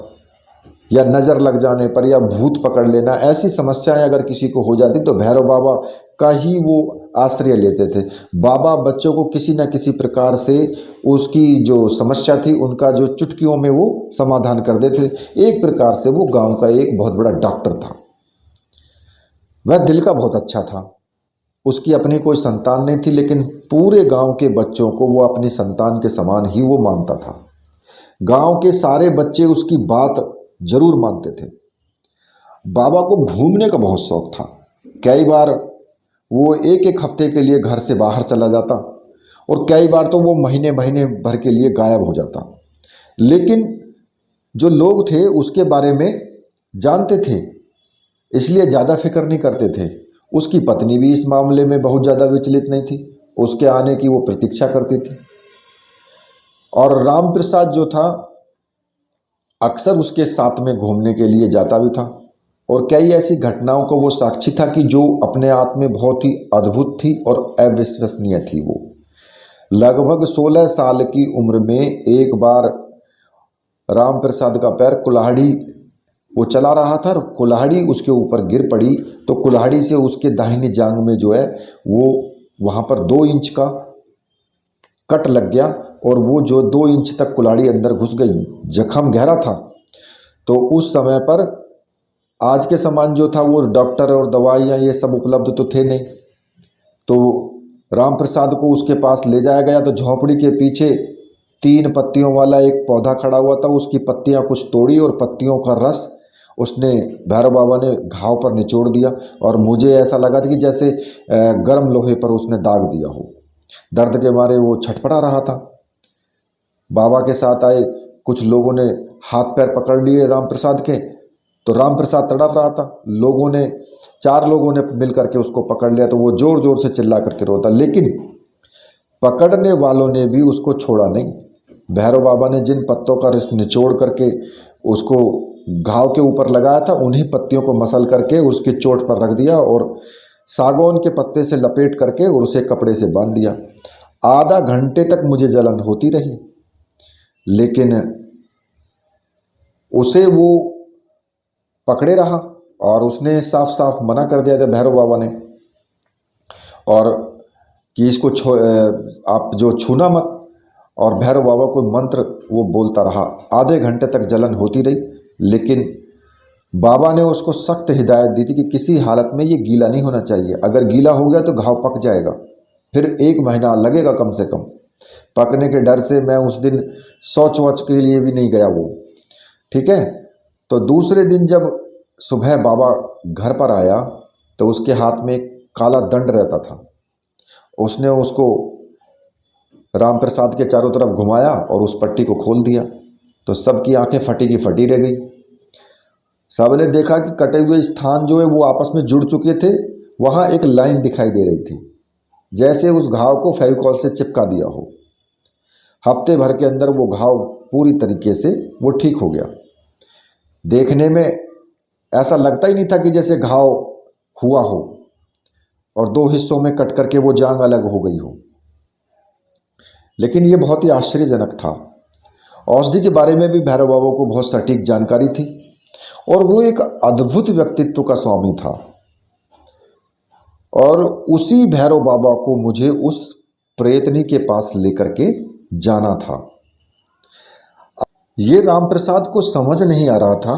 या नज़र लग जाने पर या भूत पकड़ लेना, ऐसी समस्याएं अगर किसी को हो जाती तो भैरव बाबा का ही वो आश्रय लेते थे। बाबा बच्चों को किसी न किसी प्रकार से उसकी जो समस्या थी उनका जो चुटकियों में वो समाधान कर देते थे। एक प्रकार से वो गांव का एक बहुत बड़ा डॉक्टर था। वह दिल का बहुत अच्छा था। उसकी अपनी कोई संतान नहीं थी, लेकिन पूरे गांव के बच्चों को वो अपनी संतान के समान ही वो मानता था। गांव के सारे बच्चे उसकी बात जरूर मानते थे। बाबा को घूमने का बहुत शौक था। कई बार वो एक एक हफ्ते के लिए घर से बाहर चला जाता और कई बार तो वो महीने महीने भर के लिए गायब हो जाता। लेकिन जो लोग थे उसके बारे में जानते थे, इसलिए ज़्यादा फिक्र नहीं करते थे। उसकी पत्नी भी इस मामले में बहुत ज़्यादा विचलित नहीं थी, उसके आने की वो प्रतीक्षा करती थी। और राम प्रसाद जो था अक्सर उसके साथ में घूमने के लिए जाता भी था। और कई ऐसी घटनाओं को वो साक्षी था कि जो अपने आप में बहुत ही अद्भुत थी और अविश्वसनीय थी। वो लगभग 16 साल की उम्र में एक बार राम प्रसाद का पैर कुल्हाड़ी, वो चला रहा था और कुल्हाड़ी उसके ऊपर गिर पड़ी तो कुल्हाड़ी से उसके दाहिनी जांघ में जो है वो वहाँ पर 2 इंच का कट लग गया और वो जो 2 इंच तक कुल्हाड़ी अंदर घुस गई। जख्म गहरा था। तो उस समय पर आज के समान जो था वो डॉक्टर और दवाइयाँ ये सब उपलब्ध तो थे नहीं। तो राम प्रसाद को उसके पास ले जाया गया तो झोंपड़ी के पीछे 3 पत्तियों वाला एक पौधा खड़ा हुआ था। उसकी पत्तियां कुछ तोड़ी और पत्तियों का रस उसने भैरव बाबा ने घाव पर निचोड़ दिया और मुझे ऐसा लगा था कि जैसे गर्म लोहे पर उसने दाग दिया हो। दर्द के मारे वो छटपटा रहा था। बाबा के साथ आए कुछ लोगों ने हाथ पैर पकड़ लिए राम प्रसाद के, तो राम प्रसाद तड़प रहा था। 4 लोगों ने मिल करके उसको पकड़ लिया तो वो ज़ोर ज़ोर से चिल्ला करके रोता, लेकिन पकड़ने वालों ने भी उसको छोड़ा नहीं। भैरव बाबा ने जिन पत्तों का रस निचोड़ करके उसको घाव के ऊपर लगाया था, उन्हीं पत्तियों को मसल करके उसकी चोट पर रख दिया और सागौन के पत्ते से लपेट करके और उसे कपड़े से बांध दिया। आधा घंटे तक मुझे जलन होती रही, लेकिन उसे वो पकड़े रहा और उसने साफ साफ मना कर दिया था भैरव बाबा ने, और कि इसको आप जो छूना मत। और भैरव बाबा को मंत्र वो बोलता रहा। आधे घंटे तक जलन होती रही, लेकिन बाबा ने उसको सख्त हिदायत दी थी कि किसी हालत में ये गीला नहीं होना चाहिए। अगर गीला हो गया तो घाव पक जाएगा, फिर 1 महीना लगेगा कम से कम। पकने के डर से मैं उस दिन शौच वौच के लिए भी नहीं गया वो, ठीक है। तो दूसरे दिन जब सुबह बाबा घर पर आया तो उसके हाथ में एक काला दंड रहता था। उसने उसको राम प्रसाद के चारों तरफ घुमाया और उस पट्टी को खोल दिया तो सबकी आंखें फटी की फटी रह गई। सबने देखा कि कटे हुए स्थान जो है वो आपस में जुड़ चुके थे। वहाँ एक लाइन दिखाई दे रही थी, जैसे उस घाव को फेविकॉल से चिपका दिया हो। हफ्ते भर के अंदर वो घाव पूरी तरीके से वो ठीक हो गया। देखने में ऐसा लगता ही नहीं था कि जैसे घाव हुआ हो और 2 हिस्सों में कट करके वो जांघ अलग हो गई हो। लेकिन ये बहुत ही आश्चर्यजनक था। औषधि के बारे में भी भैरव बाबा को बहुत सटीक जानकारी थी और वो एक अद्भुत व्यक्तित्व का स्वामी था। और उसी भैरव बाबा को मुझे उस प्रेतनी के पास लेकर के जाना था। ये राम प्रसाद को समझ नहीं आ रहा था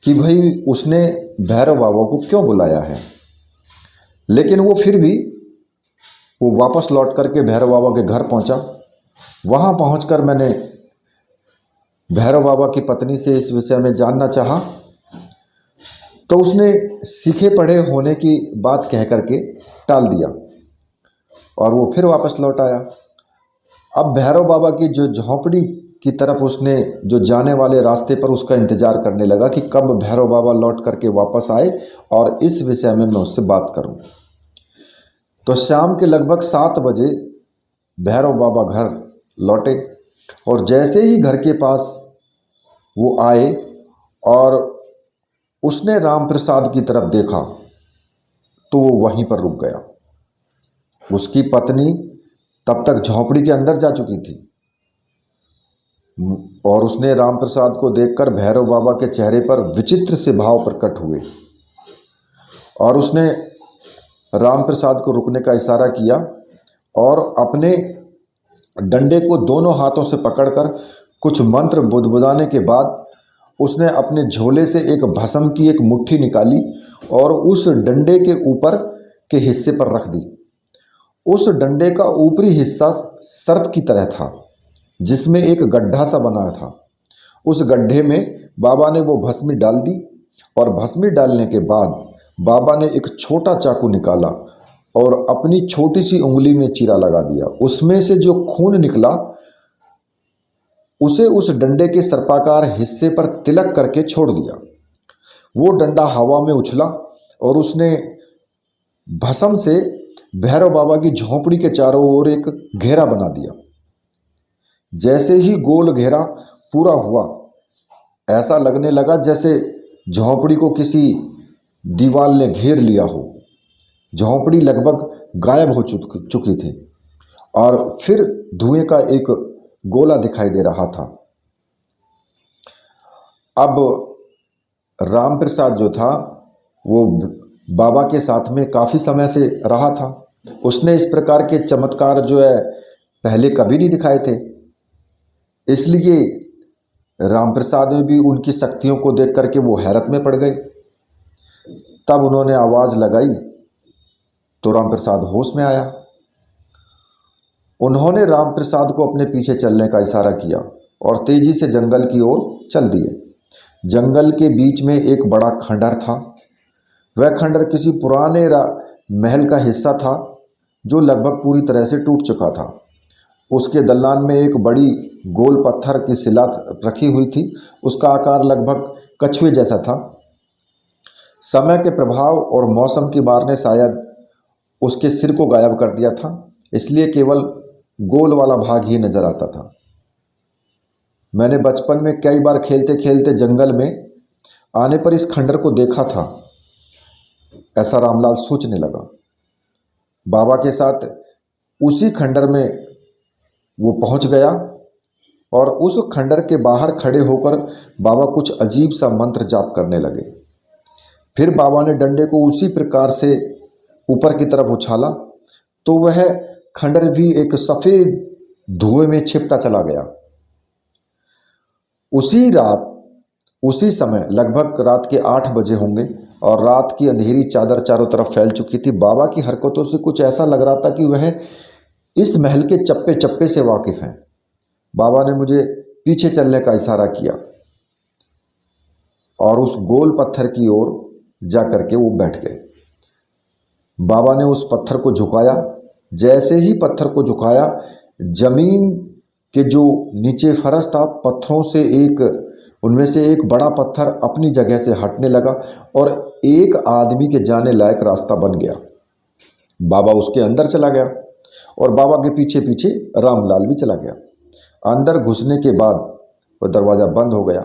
कि भाई उसने भैरव बाबा को क्यों बुलाया है, लेकिन वो फिर भी वो वापस लौट करके भैरव बाबा के घर पहुंचा। वहां पहुंचकर मैंने भैरव बाबा की पत्नी से इस विषय में जानना चाहा, तो उसने सीखे पढ़े होने की बात कह करके टाल दिया और वो फिर वापस लौट आया। अब भैरव बाबा की जो झोंपड़ी की तरफ उसने जो जाने वाले रास्ते पर उसका इंतज़ार करने लगा कि कब भैरव बाबा लौट करके वापस आए और इस विषय में मैं उससे बात करूं। तो शाम के लगभग 7 बजे भैरव बाबा घर लौटे और जैसे ही घर के पास वो आए और उसने राम प्रसाद की तरफ देखा तो वो वहीं पर रुक गया। उसकी पत्नी तब तक झोंपड़ी के अंदर जा चुकी थी और उसने राम प्रसाद को देखकर भैरव बाबा के चेहरे पर विचित्र से भाव प्रकट हुए और उसने राम प्रसाद को रुकने का इशारा किया और अपने डंडे को दोनों हाथों से पकड़कर कुछ मंत्र बुदबुदाने के बाद उसने अपने झोले से एक भस्म की एक मुट्ठी निकाली और उस डंडे के ऊपर के हिस्से पर रख दी। उस डंडे का ऊपरी हिस्सा सर्प की तरह था जिसमें एक गड्ढा सा बना था। उस गड्ढे में बाबा ने वो भस्मी डाल दी और भस्मी डालने के बाद बाबा ने एक छोटा चाकू निकाला और अपनी छोटी सी उंगली में चीरा लगा दिया। उसमें से जो खून निकला उसे उस डंडे के सर्पाकार हिस्से पर तिलक करके छोड़ दिया। वो डंडा हवा में उछला और उसने भस्म से भैरव बाबा की झोंपड़ी के चारों ओर एक घेरा बना दिया। जैसे ही गोल घेरा पूरा हुआ ऐसा लगने लगा जैसे झोंपड़ी को किसी दीवार ने घेर लिया हो। झोंपड़ी लगभग गायब हो चुकी थी और फिर धुएं का एक गोला दिखाई दे रहा था। अब राम प्रसाद जो था वो बाबा के साथ में काफ़ी समय से रहा था। उसने इस प्रकार के चमत्कार जो है पहले कभी नहीं दिखाए थे, इसलिए राम प्रसाद में भी उनकी शक्तियों को देख करके वो हैरत में पड़ गए। तब उन्होंने आवाज़ लगाई तो राम प्रसाद होश में आया। उन्होंने राम प्रसाद को अपने पीछे चलने का इशारा किया और तेजी से जंगल की ओर चल दिए। जंगल के बीच में एक बड़ा खंडर था। वह खंडर किसी पुराने महल का हिस्सा था जो लगभग पूरी तरह से टूट चुका था। उसके दलान में एक बड़ी गोल पत्थर की शिला रखी हुई थी। उसका आकार लगभग कछुए जैसा था। समय के प्रभाव और मौसम की मार ने शायद उसके सिर को गायब कर दिया था, इसलिए केवल गोल वाला भाग ही नजर आता था। मैंने बचपन में कई बार खेलते खेलते जंगल में आने पर इस खंडर को देखा था, ऐसा रामलाल सोचने लगा। बाबा के साथ उसी खंडर में वो पहुंच गया और उस खंडर के बाहर खड़े होकर बाबा कुछ अजीब सा मंत्र जाप करने लगे। फिर बाबा ने डंडे को उसी प्रकार से ऊपर की तरफ उछाला तो वह खंडर भी एक सफ़ेद धुएं में छिपता चला गया। उसी रात उसी समय लगभग रात के 8 बजे होंगे और रात की अंधेरी चादर चारों तरफ फैल चुकी थी। बाबा की हरकतों से कुछ ऐसा लग रहा था कि वह इस महल के चप्पे चप्पे से वाकिफ हैं। बाबा ने मुझे पीछे चलने का इशारा किया और उस गोल पत्थर की ओर जा करके वो बैठ गए। बाबा ने उस पत्थर को झुकाया। जैसे ही पत्थर को झुकाया, जमीन के जो नीचे फर्श था, पत्थरों से उनमें से एक बड़ा पत्थर अपनी जगह से हटने लगा और एक आदमी के जाने लायक रास्ता बन गया। बाबा उसके अंदर चला गया और बाबा के पीछे पीछे रामलाल भी चला गया। अंदर घुसने के बाद वह दरवाज़ा बंद हो गया।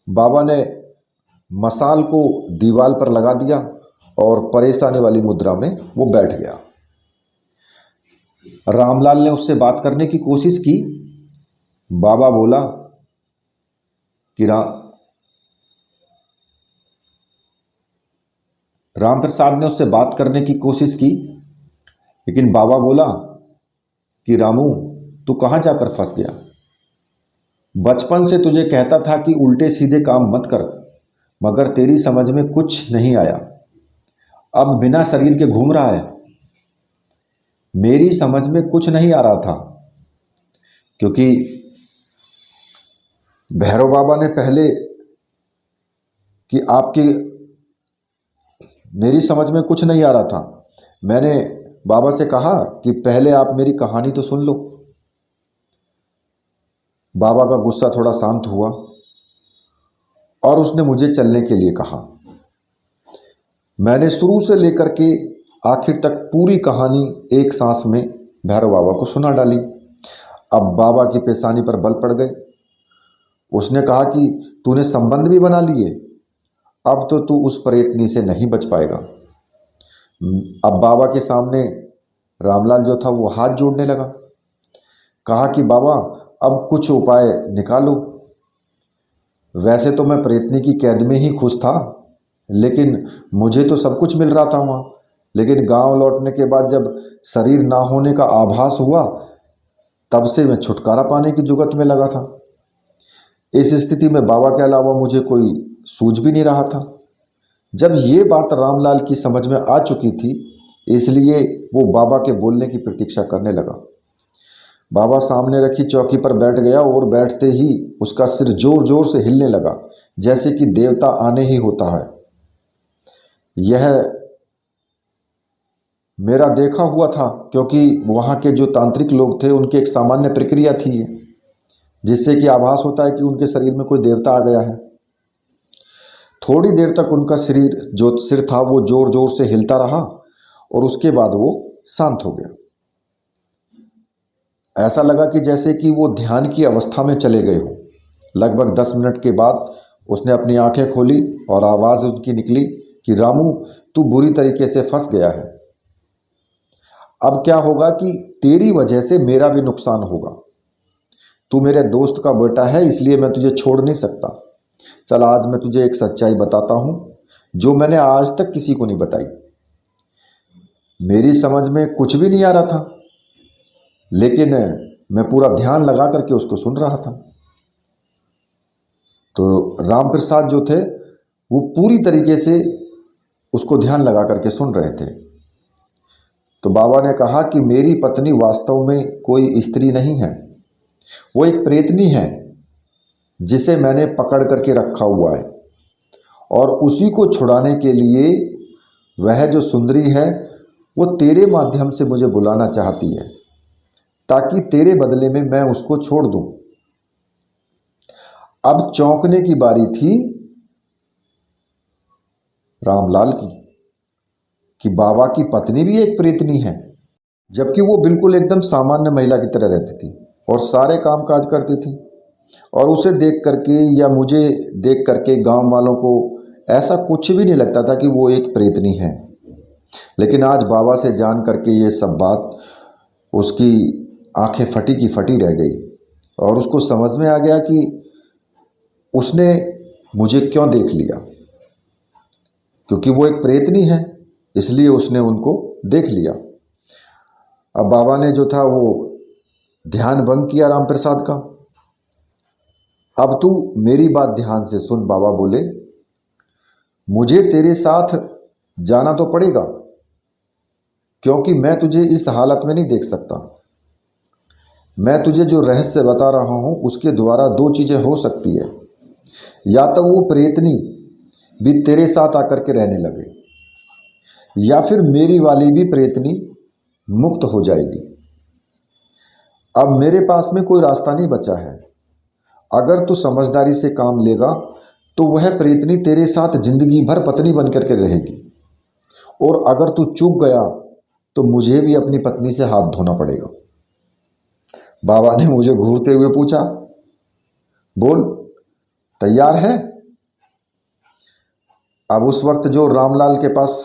बाबा ने मसाल को दीवार पर लगा दिया और परेशानी वाली मुद्रा में वो बैठ गया। रामलाल ने उससे बात करने की कोशिश की। बाबा बोला कि राम प्रसाद ने उससे बात करने की कोशिश की, लेकिन बाबा बोला कि रामू, तू कहाँ जाकर फंस गया? बचपन से तुझे कहता था कि उल्टे सीधे काम मत कर, मगर तेरी समझ में कुछ नहीं आया। अब बिना शरीर के घूम रहा है। मेरी समझ में कुछ नहीं आ रहा था, क्योंकि भैरव बाबा ने पहले कि मेरी समझ में कुछ नहीं आ रहा था। मैंने बाबा से कहा कि पहले आप मेरी कहानी तो सुन लो। बाबा का गुस्सा थोड़ा शांत हुआ और उसने मुझे चलने के लिए कहा। मैंने शुरू से लेकर के आखिर तक पूरी कहानी एक सांस में भैरव बाबा को सुना डाली। अब बाबा की पेशानी पर बल पड़ गए। उसने कहा कि तूने संबंध भी बना लिए, अब तो तू उस प्रेतनी से नहीं बच पाएगा। अब बाबा के सामने रामलाल जो था वो हाथ जोड़ने लगा। कहा कि बाबा अब कुछ उपाय निकालो। वैसे तो मैं प्रेतनी की कैद में ही खुश था, लेकिन मुझे तो सब कुछ मिल रहा था वहाँ। लेकिन गांव लौटने के बाद जब शरीर ना होने का आभास हुआ, तब से मैं छुटकारा पाने की जुगत में लगा था। इस स्थिति में बाबा के अलावा मुझे कोई सूझ भी नहीं रहा था। जब ये बात रामलाल की समझ में आ चुकी थी, इसलिए वो बाबा के बोलने की प्रतीक्षा करने लगा। बाबा सामने रखी चौकी पर बैठ गया और बैठते ही उसका सिर जोर जोर से हिलने लगा, जैसे कि देवता आने ही होता है। यह मेरा देखा हुआ था, क्योंकि वहाँ के जो तांत्रिक लोग थे उनकी एक सामान्य प्रक्रिया थी, जिससे कि आभास होता है कि उनके शरीर में कोई देवता आ गया है। थोड़ी देर तक उनका शरीर जो सिर था वो जोर जोर से हिलता रहा और उसके बाद वो शांत हो गया। ऐसा लगा कि जैसे कि वो ध्यान की अवस्था में चले गए हो। लगभग 10 मिनट के बाद उसने अपनी आंखें खोली और आवाज़ उसकी निकली कि रामू, तू बुरी तरीके से फंस गया है। अब क्या होगा कि तेरी वजह से मेरा भी नुकसान होगा। तू मेरे दोस्त का बेटा है, इसलिए मैं तुझे छोड़ नहीं सकता। चल आज मैं तुझे एक सच्चाई बताता हूँ जो मैंने आज तक किसी को नहीं बताई। मेरी समझ में कुछ भी नहीं आ रहा था, लेकिन मैं पूरा ध्यान लगा करके उसको सुन रहा था। तो राम प्रसाद जो थे वो पूरी तरीके से उसको ध्यान लगा करके सुन रहे थे। तो बाबा ने कहा कि मेरी पत्नी वास्तव में कोई स्त्री नहीं है, वो एक प्रेतनी है जिसे मैंने पकड़ करके रखा हुआ है, और उसी को छुड़ाने के लिए वह जो सुंदरी है वो तेरे माध्यम से मुझे बुलाना चाहती है, ताकि तेरे बदले में मैं उसको छोड़ दूं। अब चौंकने की बारी थी रामलाल की कि बाबा की पत्नी भी एक प्रेतनी है, जबकि वो बिल्कुल एकदम सामान्य महिला की तरह रहती थी और सारे काम काज करती थी। और उसे देख करके या मुझे देख करके गांव वालों को ऐसा कुछ भी नहीं लगता था कि वो एक प्रेतनी है। लेकिन आज बाबा से जान करके ये सब बात उसकी आंखें फटी की फटी रह गई और उसको समझ में आ गया कि उसने मुझे क्यों देख लिया। क्योंकि वो एक प्रेतनी है, इसलिए उसने उनको देख लिया। अब बाबा ने जो था वो ध्यान भंग किया राम प्रसाद का। अब तू मेरी बात ध्यान से सुन। बाबा बोले, मुझे तेरे साथ जाना तो पड़ेगा, क्योंकि मैं तुझे इस हालत में नहीं देख सकता। मैं तुझे जो रहस्य बता रहा हूँ उसके द्वारा दो चीज़ें हो सकती है। या तो वो प्रेतनी भी तेरे साथ आकर के रहने लगे, या फिर मेरी वाली भी प्रेतनी मुक्त हो जाएगी। अब मेरे पास में कोई रास्ता नहीं बचा है। अगर तू समझदारी से काम लेगा तो वह प्रेतनी तेरे साथ जिंदगी भर पत्नी बन करके रहेगी, और अगर तू चूक गया तो मुझे भी अपनी पत्नी से हाथ धोना पड़ेगा। बाबा ने मुझे घूरते हुए पूछा, बोल तैयार है? अब उस वक्त जो रामलाल के पास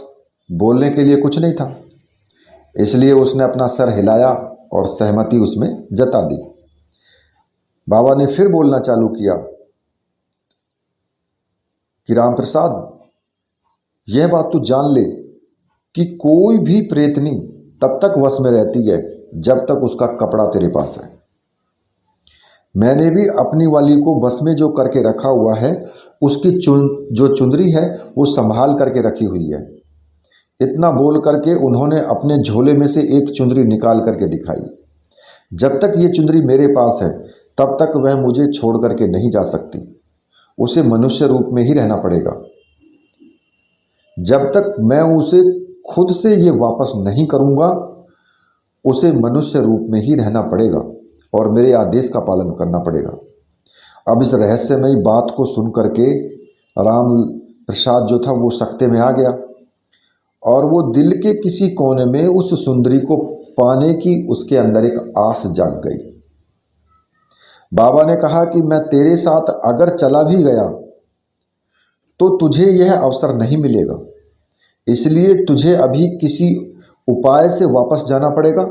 बोलने के लिए कुछ नहीं था, इसलिए उसने अपना सर हिलाया और सहमति उसमें जता दी। बाबा ने फिर बोलना चालू किया कि राम प्रसाद, यह बात तू जान ले कि कोई भी प्रेतनी तब तक वश में रहती है जब तक उसका कपड़ा तेरे पास है। मैंने भी अपनी वाली को बस में जो करके रखा हुआ है, उसकी जो चुंदरी है वो संभाल करके रखी हुई है। इतना बोल करके उन्होंने अपने झोले में से एक चुंदरी निकाल करके दिखाई। जब तक ये चुंदरी मेरे पास है तब तक वह मुझे छोड़ करके नहीं जा सकती। उसे मनुष्य रूप में ही रहना पड़ेगा। जब तक मैं उसे खुद से ये वापस नहीं करूँगा, उसे मनुष्य रूप में ही रहना पड़ेगा। और मेरे आदेश का पालन करना पड़ेगा। अब इस रहस्यमयी बात को सुन करके राम प्रसाद जो था वो सकते में आ गया और वो दिल के किसी कोने में उस सुंदरी को पाने की उसके अंदर एक आस जाग गई। बाबा ने कहा कि मैं तेरे साथ अगर चला भी गया तो तुझे यह अवसर नहीं मिलेगा, इसलिए तुझे अभी किसी उपाय से वापस जाना पड़ेगा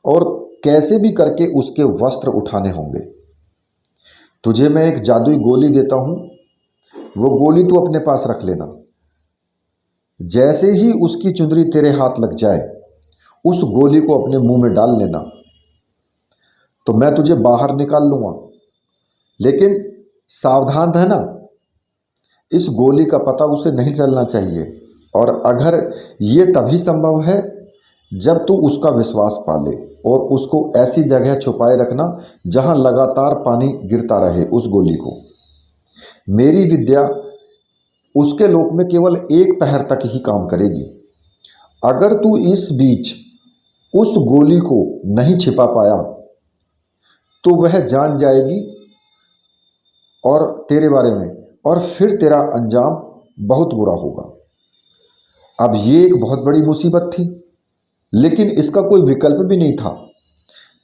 और कैसे भी करके उसके वस्त्र उठाने होंगे। तुझे मैं एक जादुई गोली देता हूँ, वो गोली तू अपने पास रख लेना। जैसे ही उसकी चुंदरी तेरे हाथ लग जाए उस गोली को अपने मुंह में डाल लेना, तो मैं तुझे बाहर निकाल लूँगा। लेकिन सावधान रहना, इस गोली का पता उसे नहीं चलना चाहिए और अगर ये तभी संभव है जब तू उसका विश्वास पाले और उसको ऐसी जगह छुपाए रखना जहां लगातार पानी गिरता रहे उस गोली को। मेरी विद्या उसके लोक में केवल एक पहर तक ही काम करेगी। अगर तू इस बीच उस गोली को नहीं छिपा पाया तो वह जान जाएगी और तेरे बारे में, और फिर तेरा अंजाम बहुत बुरा होगा। अब ये एक बहुत बड़ी मुसीबत थी, लेकिन इसका कोई विकल्प भी नहीं था,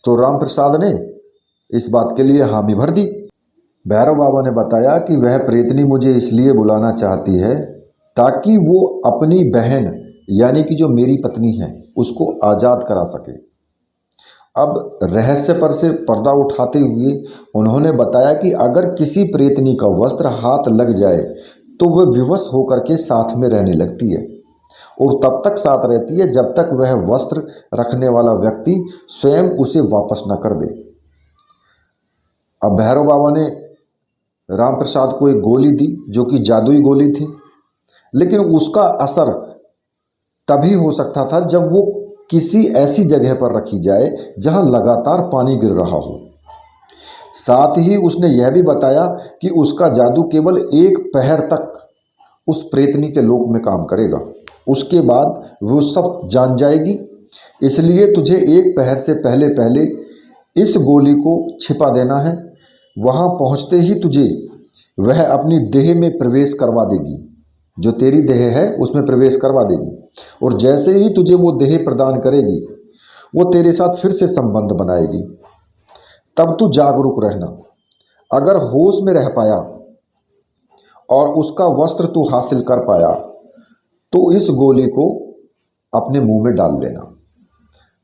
तो राम प्रसाद ने इस बात के लिए हामी भर दी। भैरव बाबा ने बताया कि वह प्रेतनी मुझे इसलिए बुलाना चाहती है ताकि वो अपनी बहन यानी कि जो मेरी पत्नी है उसको आज़ाद करा सके। अब रहस्य पर से पर्दा उठाते हुए उन्होंने बताया कि अगर किसी प्रेतनी का वस्त्र हाथ लग जाए तो वह विवश होकर के साथ में रहने लगती है और तब तक साथ रहती है जब तक वह वस्त्र रखने वाला व्यक्ति स्वयं उसे वापस न कर दे। अब भैरव बाबा ने राम प्रसाद को एक गोली दी जो कि जादुई गोली थी, लेकिन उसका असर तभी हो सकता था जब वो किसी ऐसी जगह पर रखी जाए जहां लगातार पानी गिर रहा हो। साथ ही उसने यह भी बताया कि उसका जादू केवल एक पहर तक उस प्रेतनी के लोक में काम करेगा, उसके बाद वो सब जान जाएगी। इसलिए तुझे एक पहर से पहले पहले इस गोली को छिपा देना है। वहाँ पहुँचते ही तुझे वह अपनी देह में प्रवेश करवा देगी, जो तेरी देह है उसमें प्रवेश करवा देगी, और जैसे ही तुझे वो देह प्रदान करेगी वो तेरे साथ फिर से संबंध बनाएगी। तब तू जागरूक रहना। अगर होश में रह पाया और उसका वस्त्र तू हासिल कर पाया तो इस गोली को अपने मुंह में डाल लेना।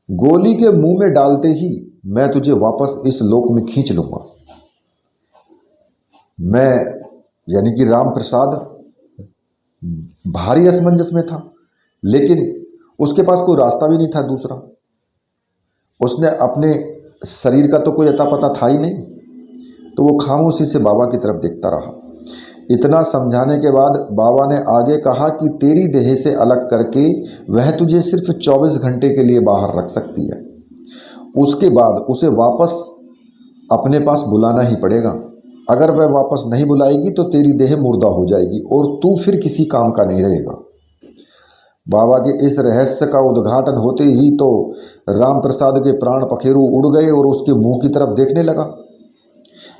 गोली के मुंह में डालते ही मैं तुझे वापस इस लोक में खींच लूँगा। मैं यानी कि राम प्रसाद भारी असमंजस में था, लेकिन उसके पास कोई रास्ता भी नहीं था दूसरा। उसने अपने शरीर का तो कोई अता पता था ही नहीं, तो वो खामोशी से बाबा की तरफ देखता रहा। इतना समझाने के बाद बाबा ने आगे कहा कि तेरी देह से अलग करके वह तुझे सिर्फ 24 घंटे के लिए बाहर रख सकती है। उसके बाद उसे वापस अपने पास बुलाना ही पड़ेगा। अगर वह वापस नहीं बुलाएगी तो तेरी देह मुर्दा हो जाएगी और तू फिर किसी काम का नहीं रहेगा। बाबा के इस रहस्य का उद्घाटन होते ही तो राम प्रसाद के प्राण पखेरु उड़ गए और उसके मुंह की तरफ देखने लगा।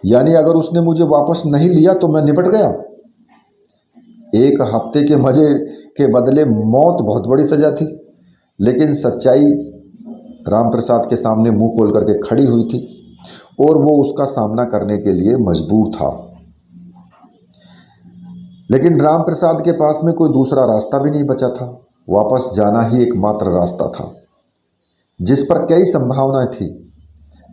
यानी अगर उसने मुझे वापस नहीं लिया तो मैं निपट गया। एक हफ्ते के मजे के बदले मौत बहुत बड़ी सजा थी, लेकिन सच्चाई राम प्रसाद के सामने मुंह खोल करके खड़ी हुई थी और वो उसका सामना करने के लिए मजबूर था। लेकिन राम प्रसाद के पास में कोई दूसरा रास्ता भी नहीं बचा था। वापस जाना ही एकमात्र रास्ता था, जिस पर कई संभावनाएं थी।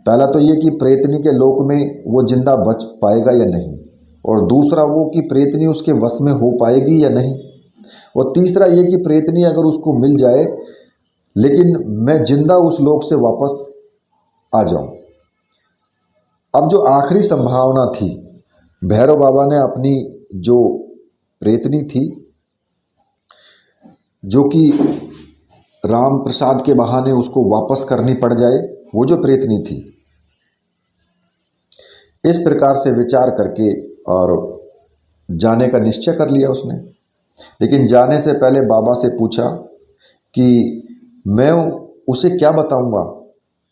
पहला तो ये कि प्रेतनी के लोक में वो जिंदा बच पाएगा या नहीं, और दूसरा वो कि प्रेतनी उसके वश में हो पाएगी या नहीं, और तीसरा ये कि प्रेतनी अगर उसको मिल जाए लेकिन मैं जिंदा उस लोक से वापस आ जाऊं। अब जो आखिरी संभावना थी, भैरव बाबा ने अपनी जो प्रेतनी थी, जो कि राम प्रसाद के बहाने उसको वापस करनी पड़ जाए, वो जो प्रेतनी थी, इस प्रकार से विचार करके और जाने का निश्चय कर लिया उसने। लेकिन जाने से पहले बाबा से पूछा कि मैं उसे क्या बताऊंगा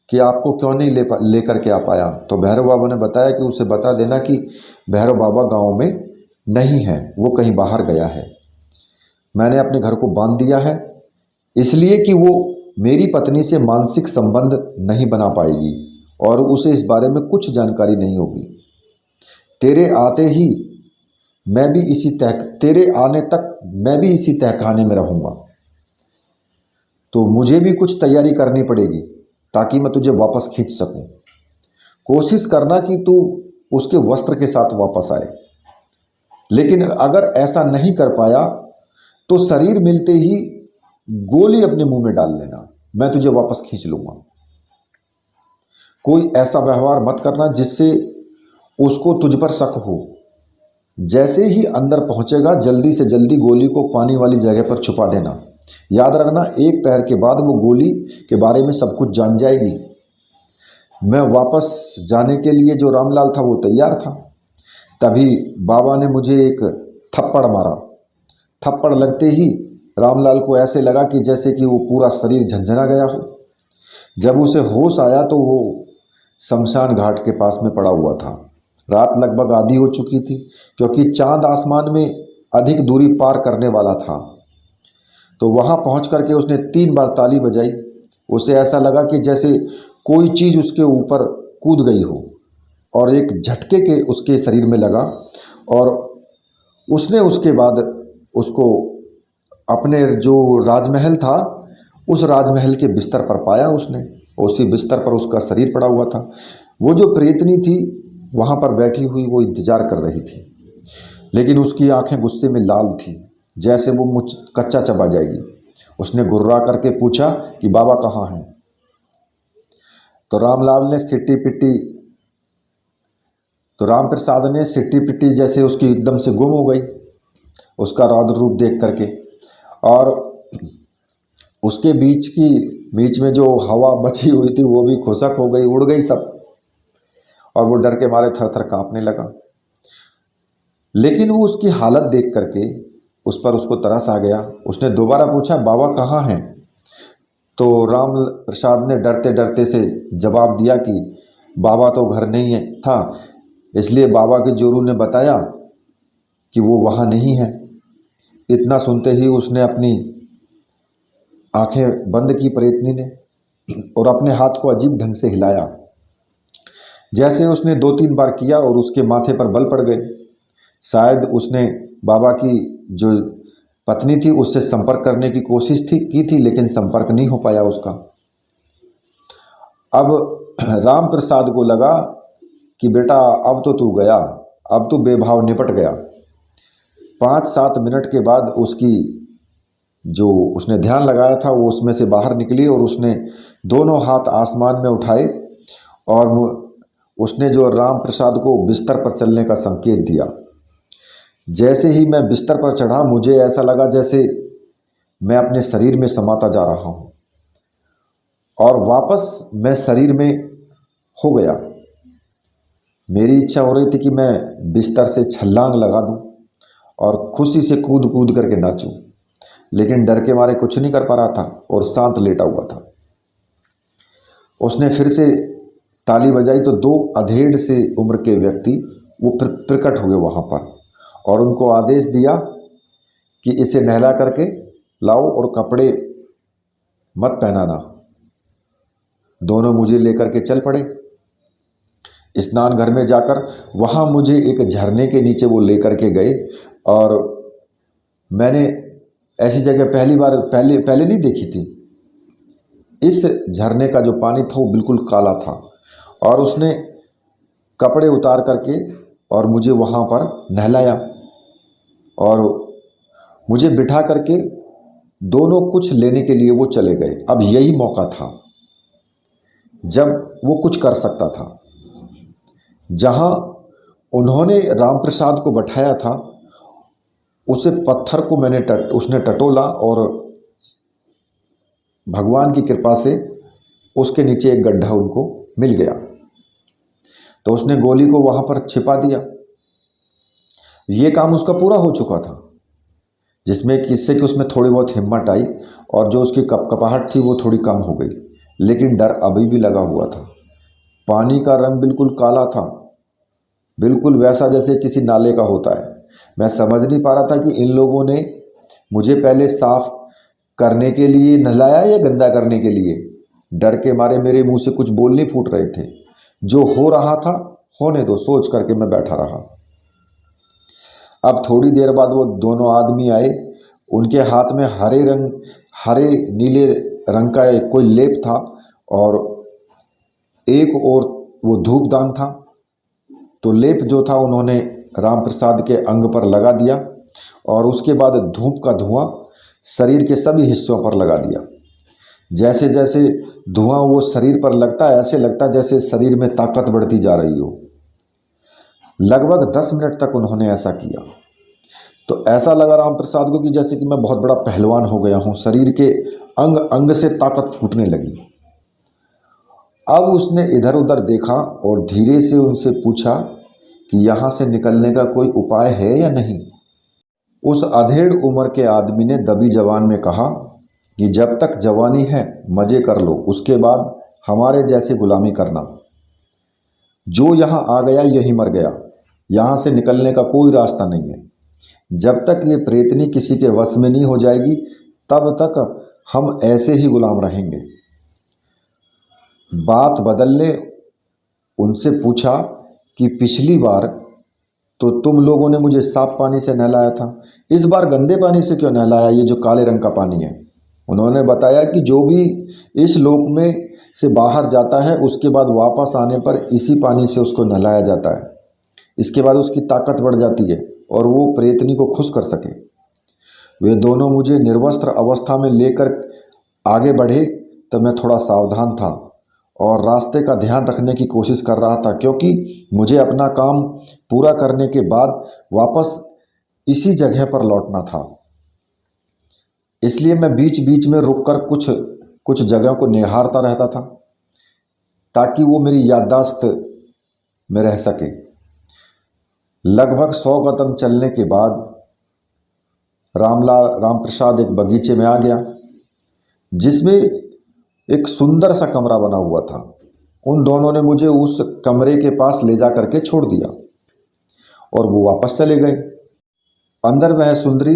कि आपको क्यों नहीं ले करके आ पाया। तो भैरव बाबा ने बताया कि उसे बता देना कि भैरव बाबा गांव में नहीं है, वो कहीं बाहर गया है। मैंने अपने घर को बांध दिया है इसलिए कि वो मेरी पत्नी से मानसिक संबंध नहीं बना पाएगी और उसे इस बारे में कुछ जानकारी नहीं होगी। तेरे आते ही तेरे आने तक मैं भी इसी तहखाने में रहूँगा, तो मुझे भी कुछ तैयारी करनी पड़ेगी ताकि मैं तुझे वापस खींच सकूं। कोशिश करना कि तू उसके वस्त्र के साथ वापस आए, लेकिन अगर ऐसा नहीं कर पाया तो शरीर मिलते ही गोली अपने मुंह में डाल लेना, मैं तुझे वापस खींच लूंगा। कोई ऐसा व्यवहार मत करना जिससे उसको तुझ पर शक हो। जैसे ही अंदर पहुंचेगा जल्दी से जल्दी गोली को पानी वाली जगह पर छुपा देना। याद रखना, एक पैर के बाद वो गोली के बारे में सब कुछ जान जाएगी। मैं वापस जाने के लिए जो रामलाल था वो तैयार था। तभी बाबा ने मुझे एक थप्पड़ मारा। थप्पड़ लगते ही रामलाल को ऐसे लगा कि जैसे कि वो पूरा शरीर झंझना गया हो। जब उसे होश आया तो वो शमशान घाट के पास में पड़ा हुआ था। रात लगभग आधी हो चुकी थी क्योंकि चांद आसमान में अधिक दूरी पार करने वाला था। तो वहाँ पहुँच करके उसने 3 बार ताली बजाई। उसे ऐसा लगा कि जैसे कोई चीज़ उसके ऊपर कूद गई हो और एक झटके के उसके शरीर में लगा। और उसने उसके बाद उसको अपने जो राजमहल था उस राजमहल के बिस्तर पर पाया। उसने उसी बिस्तर पर उसका शरीर पड़ा हुआ था। वो जो प्रेतनी थी वहाँ पर बैठी हुई वो इंतजार कर रही थी, लेकिन उसकी आंखें गुस्से में लाल थी, जैसे वो मुझ कच्चा चबा जाएगी। उसने गुर्रा करके पूछा कि बाबा कहाँ हैं। तो राम प्रसाद ने सिट्टी पिट्टी जैसे उसकी एकदम से गुम हो गई उसका रौद्र रूप देख करके। और उसके बीच में जो हवा बची हुई थी वो भी खुशक हो गई, उड़ गई सब, और वो डर के मारे थर थर कांपने लगा। लेकिन वो उसकी हालत देख करके उस पर उसको तरस आ गया। उसने दोबारा पूछा बाबा कहाँ हैं। तो राम प्रसाद ने डरते डरते से जवाब दिया कि बाबा तो घर नहीं है था, इसलिए बाबा के जोरू ने बताया कि वो वहाँ नहीं है। इतना सुनते ही उसने अपनी आंखें बंद की प्रेतनी ने और अपने हाथ को अजीब ढंग से हिलाया। जैसे उसने 2-3 बार किया और उसके माथे पर बल पड़ गए। शायद उसने बाबा की जो पत्नी थी उससे संपर्क करने की कोशिश की थी, लेकिन संपर्क नहीं हो पाया उसका। अब राम प्रसाद को लगा कि बेटा अब तो तू गया, अब तो बेभाव निपट गया। 5-7 मिनट के बाद उसकी जो उसने ध्यान लगाया था वो उसमें से बाहर निकली और उसने दोनों हाथ आसमान में उठाए और उसने जो राम प्रसाद को बिस्तर पर चलने का संकेत दिया। जैसे ही मैं बिस्तर पर चढ़ा मुझे ऐसा लगा जैसे मैं अपने शरीर में समाता जा रहा हूँ और वापस मैं शरीर में हो गया। मेरी इच्छा हो रही थी कि मैं बिस्तर से छलांग लगा दूं और खुशी से कूद कूद करके नाचूं, लेकिन डर के मारे कुछ नहीं कर पा रहा था और शांत लेटा हुआ था। उसने फिर से ताली बजाई तो 2 अधेड़ से उम्र के व्यक्ति वो प्रकट हुए वहाँ पर और उनको आदेश दिया कि इसे नहला करके लाओ और कपड़े मत पहनाना। दोनों मुझे लेकर के चल पड़े स्नान घर में जाकर। वहाँ मुझे एक झरने के नीचे वो लेकर के गए और मैंने ऐसी जगह पहले नहीं देखी थी। इस झरने का जो पानी था वो बिल्कुल काला था और उसने कपड़े उतार करके और मुझे वहाँ पर नहलाया और मुझे बिठा करके दोनों कुछ लेने के लिए वो चले गए। अब यही मौका था जब वो कुछ कर सकता था। जहाँ उन्होंने राम प्रसाद को बैठाया था उसे पत्थर को उसने टटोला और भगवान की कृपा से उसके नीचे एक गड्ढा उनको मिल गया। तो उसने गोली को वहाँ पर छिपा दिया। ये काम उसका पूरा हो चुका था, जिससे कि उसमें थोड़ी बहुत हिम्मत आई और जो उसकी कपकपाहट थी वो थोड़ी कम हो गई। लेकिन डर अभी भी लगा हुआ था। पानी का रंग बिल्कुल काला था, बिल्कुल वैसा जैसे किसी नाले का होता है। मैं समझ नहीं पा रहा था कि इन लोगों ने मुझे पहले साफ करने के लिए नहलाया या गंदा करने के लिए। डर के मारे मेरे मुंह से कुछ बोल नहीं फूट रहे थे। जो हो रहा था होने दो, सोच करके मैं बैठा रहा। अब थोड़ी देर बाद वो दोनों आदमी आए। उनके हाथ में हरे नीले रंग का एक कोई लेप था और एक और वो धूपदान था। तो लेप जो था उन्होंने राम प्रसाद के अंग पर लगा दिया और उसके बाद धूप का धुआं शरीर के सभी हिस्सों पर लगा दिया। जैसे जैसे धुआं वो शरीर पर लगता है, ऐसे लगता है जैसे शरीर में ताकत बढ़ती जा रही हो। लगभग 10 मिनट तक उन्होंने ऐसा किया। तो ऐसा लगा राम प्रसाद को कि जैसे कि मैं बहुत बड़ा पहलवान हो गया हूँ। शरीर के अंग अंग से ताकत फूटने लगी। अब उसने इधर उधर देखा और धीरे से उनसे पूछा कि यहाँ से निकलने का कोई उपाय है या नहीं। उस अधेड़ उम्र के आदमी ने दबी जवान में कहा कि जब तक जवानी है मजे कर लो, उसके बाद हमारे जैसे गुलामी करना। जो यहाँ आ गया यही मर गया, यहाँ से निकलने का कोई रास्ता नहीं है। जब तक ये प्रेतनी किसी के वश में नहीं हो जाएगी तब तक हम ऐसे ही गुलाम रहेंगे। बात बदलने उनसे पूछा कि पिछली बार तो तुम लोगों ने मुझे साफ पानी से नहलाया था, इस बार गंदे पानी से क्यों नहलाया, ये जो काले रंग का पानी है। उन्होंने बताया कि जो भी इस लोक में से बाहर जाता है उसके बाद वापस आने पर इसी पानी से उसको नहलाया जाता है। इसके बाद उसकी ताकत बढ़ जाती है और वो प्रेतनी को खुश कर सके। वे दोनों मुझे निर्वस्त्र अवस्था में लेकर आगे बढ़े तो मैं थोड़ा सावधान था और रास्ते का ध्यान रखने की कोशिश कर रहा था, क्योंकि मुझे अपना काम पूरा करने के बाद वापस इसी जगह पर लौटना था। इसलिए मैं बीच बीच में रुककर कुछ जगह को निहारता रहता था ताकि वो मेरी याददाश्त में रह सके। लगभग 100 कदम चलने के बाद राम प्रसाद एक बगीचे में आ गया जिसमें एक सुंदर सा कमरा बना हुआ था। उन दोनों ने मुझे उस कमरे के पास ले जा करके छोड़ दिया और वो वापस चले गए। अंदर वह सुंदरी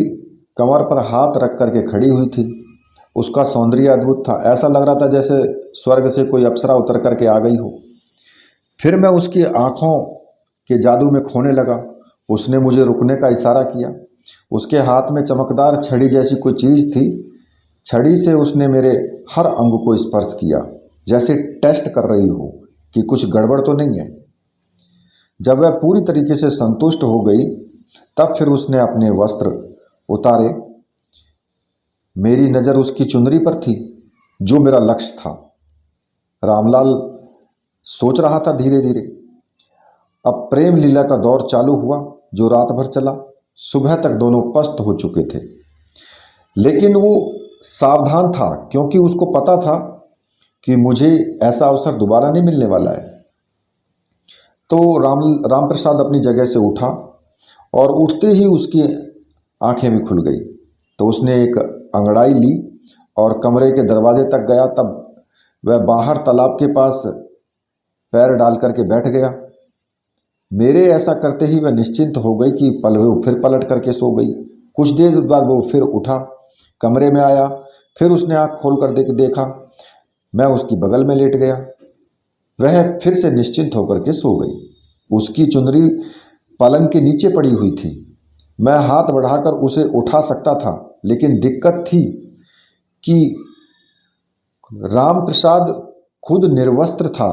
कमर पर हाथ रख करके खड़ी हुई थी। उसका सौंदर्य अद्भुत था, ऐसा लग रहा था जैसे स्वर्ग से कोई अप्सरा उतर करके आ गई हो। फिर मैं उसकी आंखों के जादू में खोने लगा। उसने मुझे रुकने का इशारा किया। उसके हाथ में चमकदार छड़ी जैसी कोई चीज़ थी। छड़ी से उसने मेरे हर अंग को स्पर्श किया, जैसे टेस्ट कर रही हो कि कुछ गड़बड़ तो नहीं है। जब वह पूरी तरीके से संतुष्ट हो गई तब फिर उसने अपने वस्त्र उतारे। मेरी नज़र उसकी चुनरी पर थी जो मेरा लक्ष्य था। रामलाल सोच रहा था धीरे धीरे। अब प्रेम लीला का दौर चालू हुआ जो रात भर चला। सुबह तक दोनों पस्त हो चुके थे, लेकिन वो सावधान था क्योंकि उसको पता था कि मुझे ऐसा अवसर दोबारा नहीं मिलने वाला है। तो राम प्रसाद अपनी जगह से उठा और उठते ही उसकी आंखें भी खुल गई। तो उसने एक अंगड़ाई ली और कमरे के दरवाजे तक गया। तब वह बाहर तालाब के पास पैर डाल करके बैठ गया। मेरे ऐसा करते ही वह निश्चिंत हो गई कि वो फिर पलट करके सो गई। कुछ देर बाद वो फिर उठा, कमरे में आया। फिर उसने आँख खोल कर देखा। मैं उसकी बगल में लेट गया। वह फिर से निश्चिंत होकर के सो गई। उसकी चुनरी पलंग के नीचे पड़ी हुई थी। मैं हाथ बढ़ाकर उसे उठा सकता था, लेकिन दिक्कत थी कि राम प्रसाद खुद निर्वस्त्र था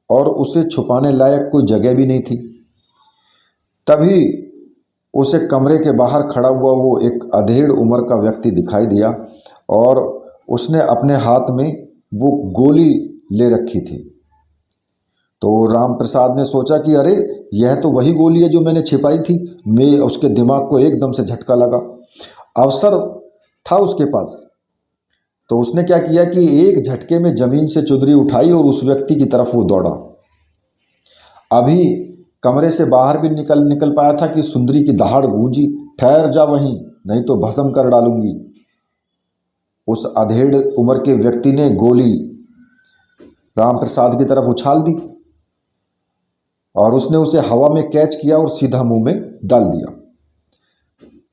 और उसे छुपाने लायक कोई जगह भी नहीं थी। तभी उसे कमरे के बाहर खड़ा हुआ वो एक अधेड़ उम्र का व्यक्ति दिखाई दिया और उसने अपने हाथ में वो गोली ले रखी थी। तो राम प्रसाद ने सोचा कि अरे यह तो वही गोली है जो मैंने छिपाई थी। मैं उसके दिमाग को एकदम से झटका लगा। अवसर था उसके पास। तो उसने क्या किया कि एक झटके में जमीन से चुनरी उठाई और उस व्यक्ति की तरफ वो दौड़ा। अभी कमरे से बाहर भी निकल पाया था कि सुंदरी की दहाड़ गूंजी, ठहर जा वहीं, नहीं तो भस्म कर डालूंगी। उस अधेड़ उम्र के व्यक्ति ने गोली राम प्रसाद की तरफ उछाल दी और उसने उसे हवा में कैच किया और सीधा मुंह में डाल दिया।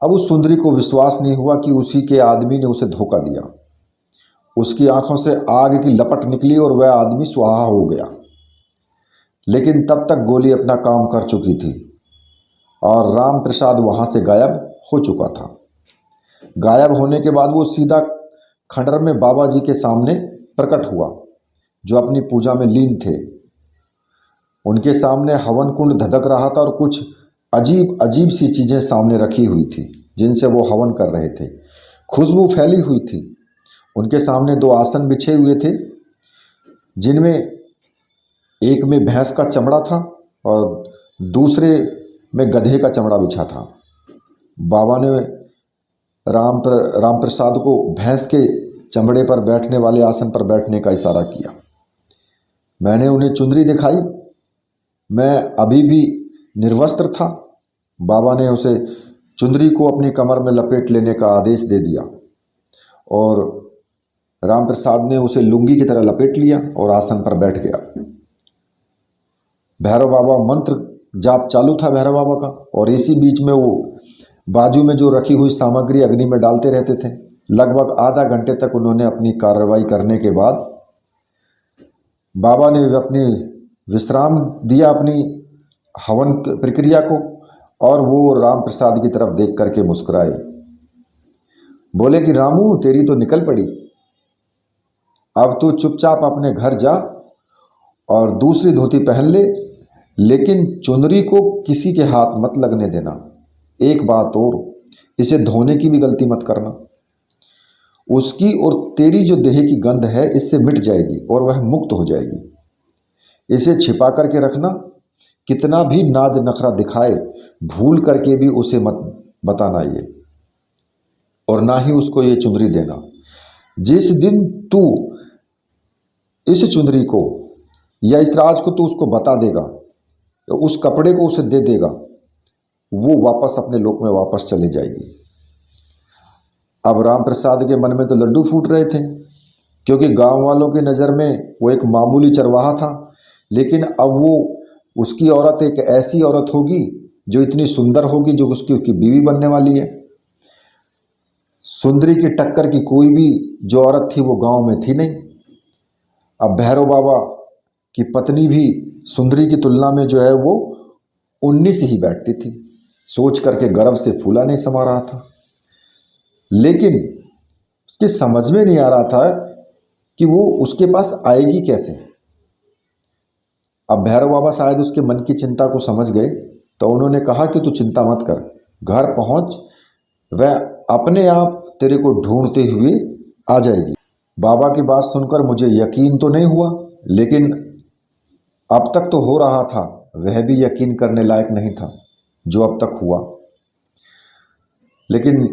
अब उस सुंदरी को विश्वास नहीं हुआ कि उसी के आदमी ने उसे धोखा दिया। उसकी आंखों से आग की लपट निकली और वह आदमी सुहा हो गया। लेकिन तब तक गोली अपना काम कर चुकी थी और राम प्रसाद वहां से गायब हो चुका था। गायब होने के बाद वो सीधा खंडर में बाबा जी के सामने प्रकट हुआ, जो अपनी पूजा में लीन थे। उनके सामने हवन कुंड धधक रहा था और कुछ अजीब अजीब सी चीज़ें सामने रखी हुई थी जिनसे वो हवन कर रहे थे। खुशबू फैली हुई थी। उनके सामने 2 आसन बिछे हुए थे, जिनमें एक में भैंस का चमड़ा था और दूसरे में गधे का चमड़ा बिछा था। बाबा ने राम प्रसाद को भैंस के चमड़े पर बैठने वाले आसन पर बैठने का इशारा किया। मैंने उन्हें चुंदरी दिखाई। मैं अभी भी निर्वस्त्र था। बाबा ने उसे चुंदरी को अपनी कमर में लपेट लेने का आदेश दे दिया और राम प्रसाद ने उसे लुंगी की तरह लपेट लिया और आसन पर बैठ गया। भैरव बाबा मंत्र जाप चालू था भैरव बाबा का, और इसी बीच में वो बाजू में जो रखी हुई सामग्री अग्नि में डालते रहते थे। लगभग आधा घंटे तक उन्होंने अपनी कार्रवाई करने के बाद बाबा ने अपनी विश्राम दिया अपनी हवन प्रक्रिया को, और वो राम प्रसाद की तरफ देख करके मुस्कुराए। बोले कि रामू, तेरी तो निकल पड़ी। अब तू चुपचाप अपने घर जा और दूसरी धोती पहन ले, लेकिन चुनरी को किसी के हाथ मत लगने देना। एक बात और, इसे धोने की भी गलती मत करना। उसकी और तेरी जो देह की गंध है इससे मिट जाएगी और वह मुक्त हो जाएगी। इसे छिपा करके रखना। कितना भी नाज नखरा दिखाए, भूल करके भी उसे मत बताना ये, और ना ही उसको ये चुनरी देना। जिस दिन तू इस चुनरी को या इस राज को तू उसको बता देगा, उस कपड़े को उसे दे देगा, वो वापस अपने लोक में वापस चले जाएगी। अब राम प्रसाद के मन में तो लड्डू फूट रहे थे, क्योंकि गांव वालों की नज़र में वो एक मामूली चरवाहा था। लेकिन अब वो उसकी औरत एक ऐसी औरत होगी जो इतनी सुंदर होगी, जो उसकी बीवी बनने वाली है। सुंदरी की टक्कर की कोई भी जो औरत थी वो गांव में थी नहीं। अब भैरव बाबा की पत्नी भी सुंदरी की तुलना में जो है वो 19 ही बैठती थी। सोच करके गर्व से फूला नहीं समा रहा था। लेकिन उसके समझ में नहीं आ रहा था कि वो उसके पास आएगी कैसे। अब भैरव बाबा शायद उसके मन की चिंता को समझ गए, तो उन्होंने कहा कि तू चिंता मत कर, घर पहुंच, वह अपने आप तेरे को ढूंढते हुए आ जाएगी। बाबा की बात सुनकर मुझे यकीन तो नहीं हुआ, लेकिन अब तक तो हो रहा था, वह भी यकीन करने लायक नहीं था जो अब तक हुआ। लेकिन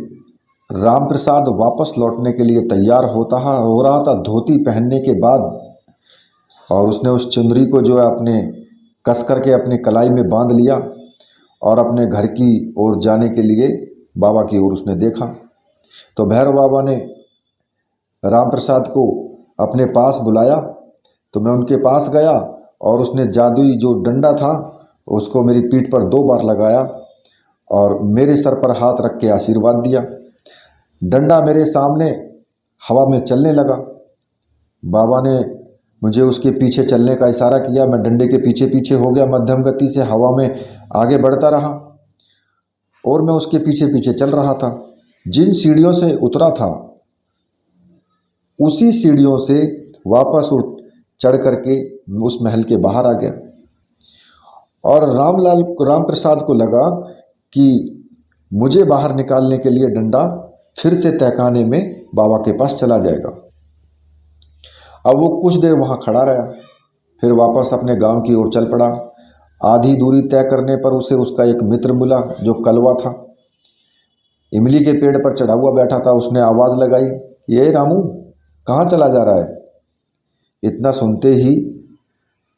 राम प्रसाद वापस लौटने के लिए तैयार हो रहा था धोती पहनने के बाद, और उसने उस चुंदरी को जो है अपने कस करके अपनी कलाई में बांध लिया और अपने घर की ओर जाने के लिए बाबा की ओर उसने देखा। तो भैरव बाबा ने राम प्रसाद को अपने पास बुलाया। तो मैं उनके पास गया और उसने जादुई जो डंडा था उसको मेरी पीठ पर 2 बार लगाया और मेरे सर पर हाथ रख के आशीर्वाद दिया। डंडा मेरे सामने हवा में चलने लगा। बाबा ने मुझे उसके पीछे चलने का इशारा किया। मैं डंडे के पीछे पीछे हो गया, मध्यम गति से हवा में आगे बढ़ता रहा और मैं उसके पीछे पीछे चल रहा था। जिन सीढ़ियों से उतरा था उसी सीढ़ियों से वापस चढ़ करके उस महल के बाहर आ गया। और राम प्रसाद को लगा कि मुझे बाहर निकालने के लिए डंडा फिर से तहखाने में बाबा के पास चला जाएगा। अब वो कुछ देर वहाँ खड़ा रहा, फिर वापस अपने गांव की ओर चल पड़ा। आधी दूरी तय करने पर उसे उसका एक मित्र मिला जो कलवा था, इमली के पेड़ पर चढ़ा हुआ बैठा था। उसने आवाज़ लगाई, ये रामू, कहाँ चला जा रहा है? इतना सुनते ही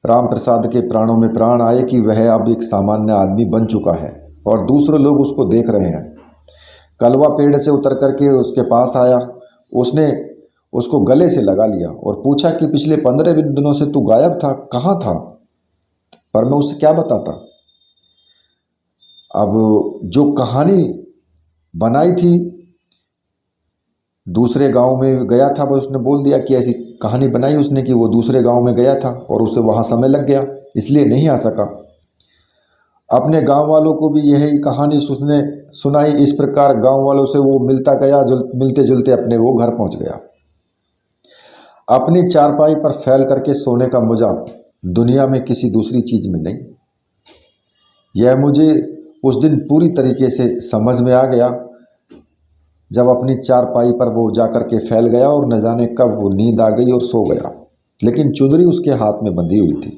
राम प्रसाद के प्राणों में प्राण आए कि वह अब एक सामान्य आदमी बन चुका है और दूसरे लोग उसको देख रहे हैं। कलवा पेड़ से उतर करके उसके पास आया। उसने उसको गले से लगा लिया और पूछा कि पिछले 15 दिनों से तू गायब था, कहाँ था? पर मैं उसे क्या बताता। अब जो कहानी बनाई थी, दूसरे गांव में गया था, बस उसने बोल दिया कि ऐसी कहानी बनाई उसने कि वो दूसरे गांव में गया था और उसे वहां समय लग गया, इसलिए नहीं आ सका। अपने गांव वालों को भी यही कहानी सुनाई। इस प्रकार गांव वालों से वो मिलता गया, मिलते जुलते अपने वो घर पहुंच गया। अपनी चारपाई पर फैल करके सोने का मजा दुनिया में किसी दूसरी चीज में नहीं। यह मुझे उस दिन पूरी तरीके से समझ में आ गया, जब अपनी चारपाई पर वो जाकर के फैल गया और न जाने कब वो नींद आ गई और सो गया, लेकिन चुनरी उसके हाथ में बंधी हुई थी।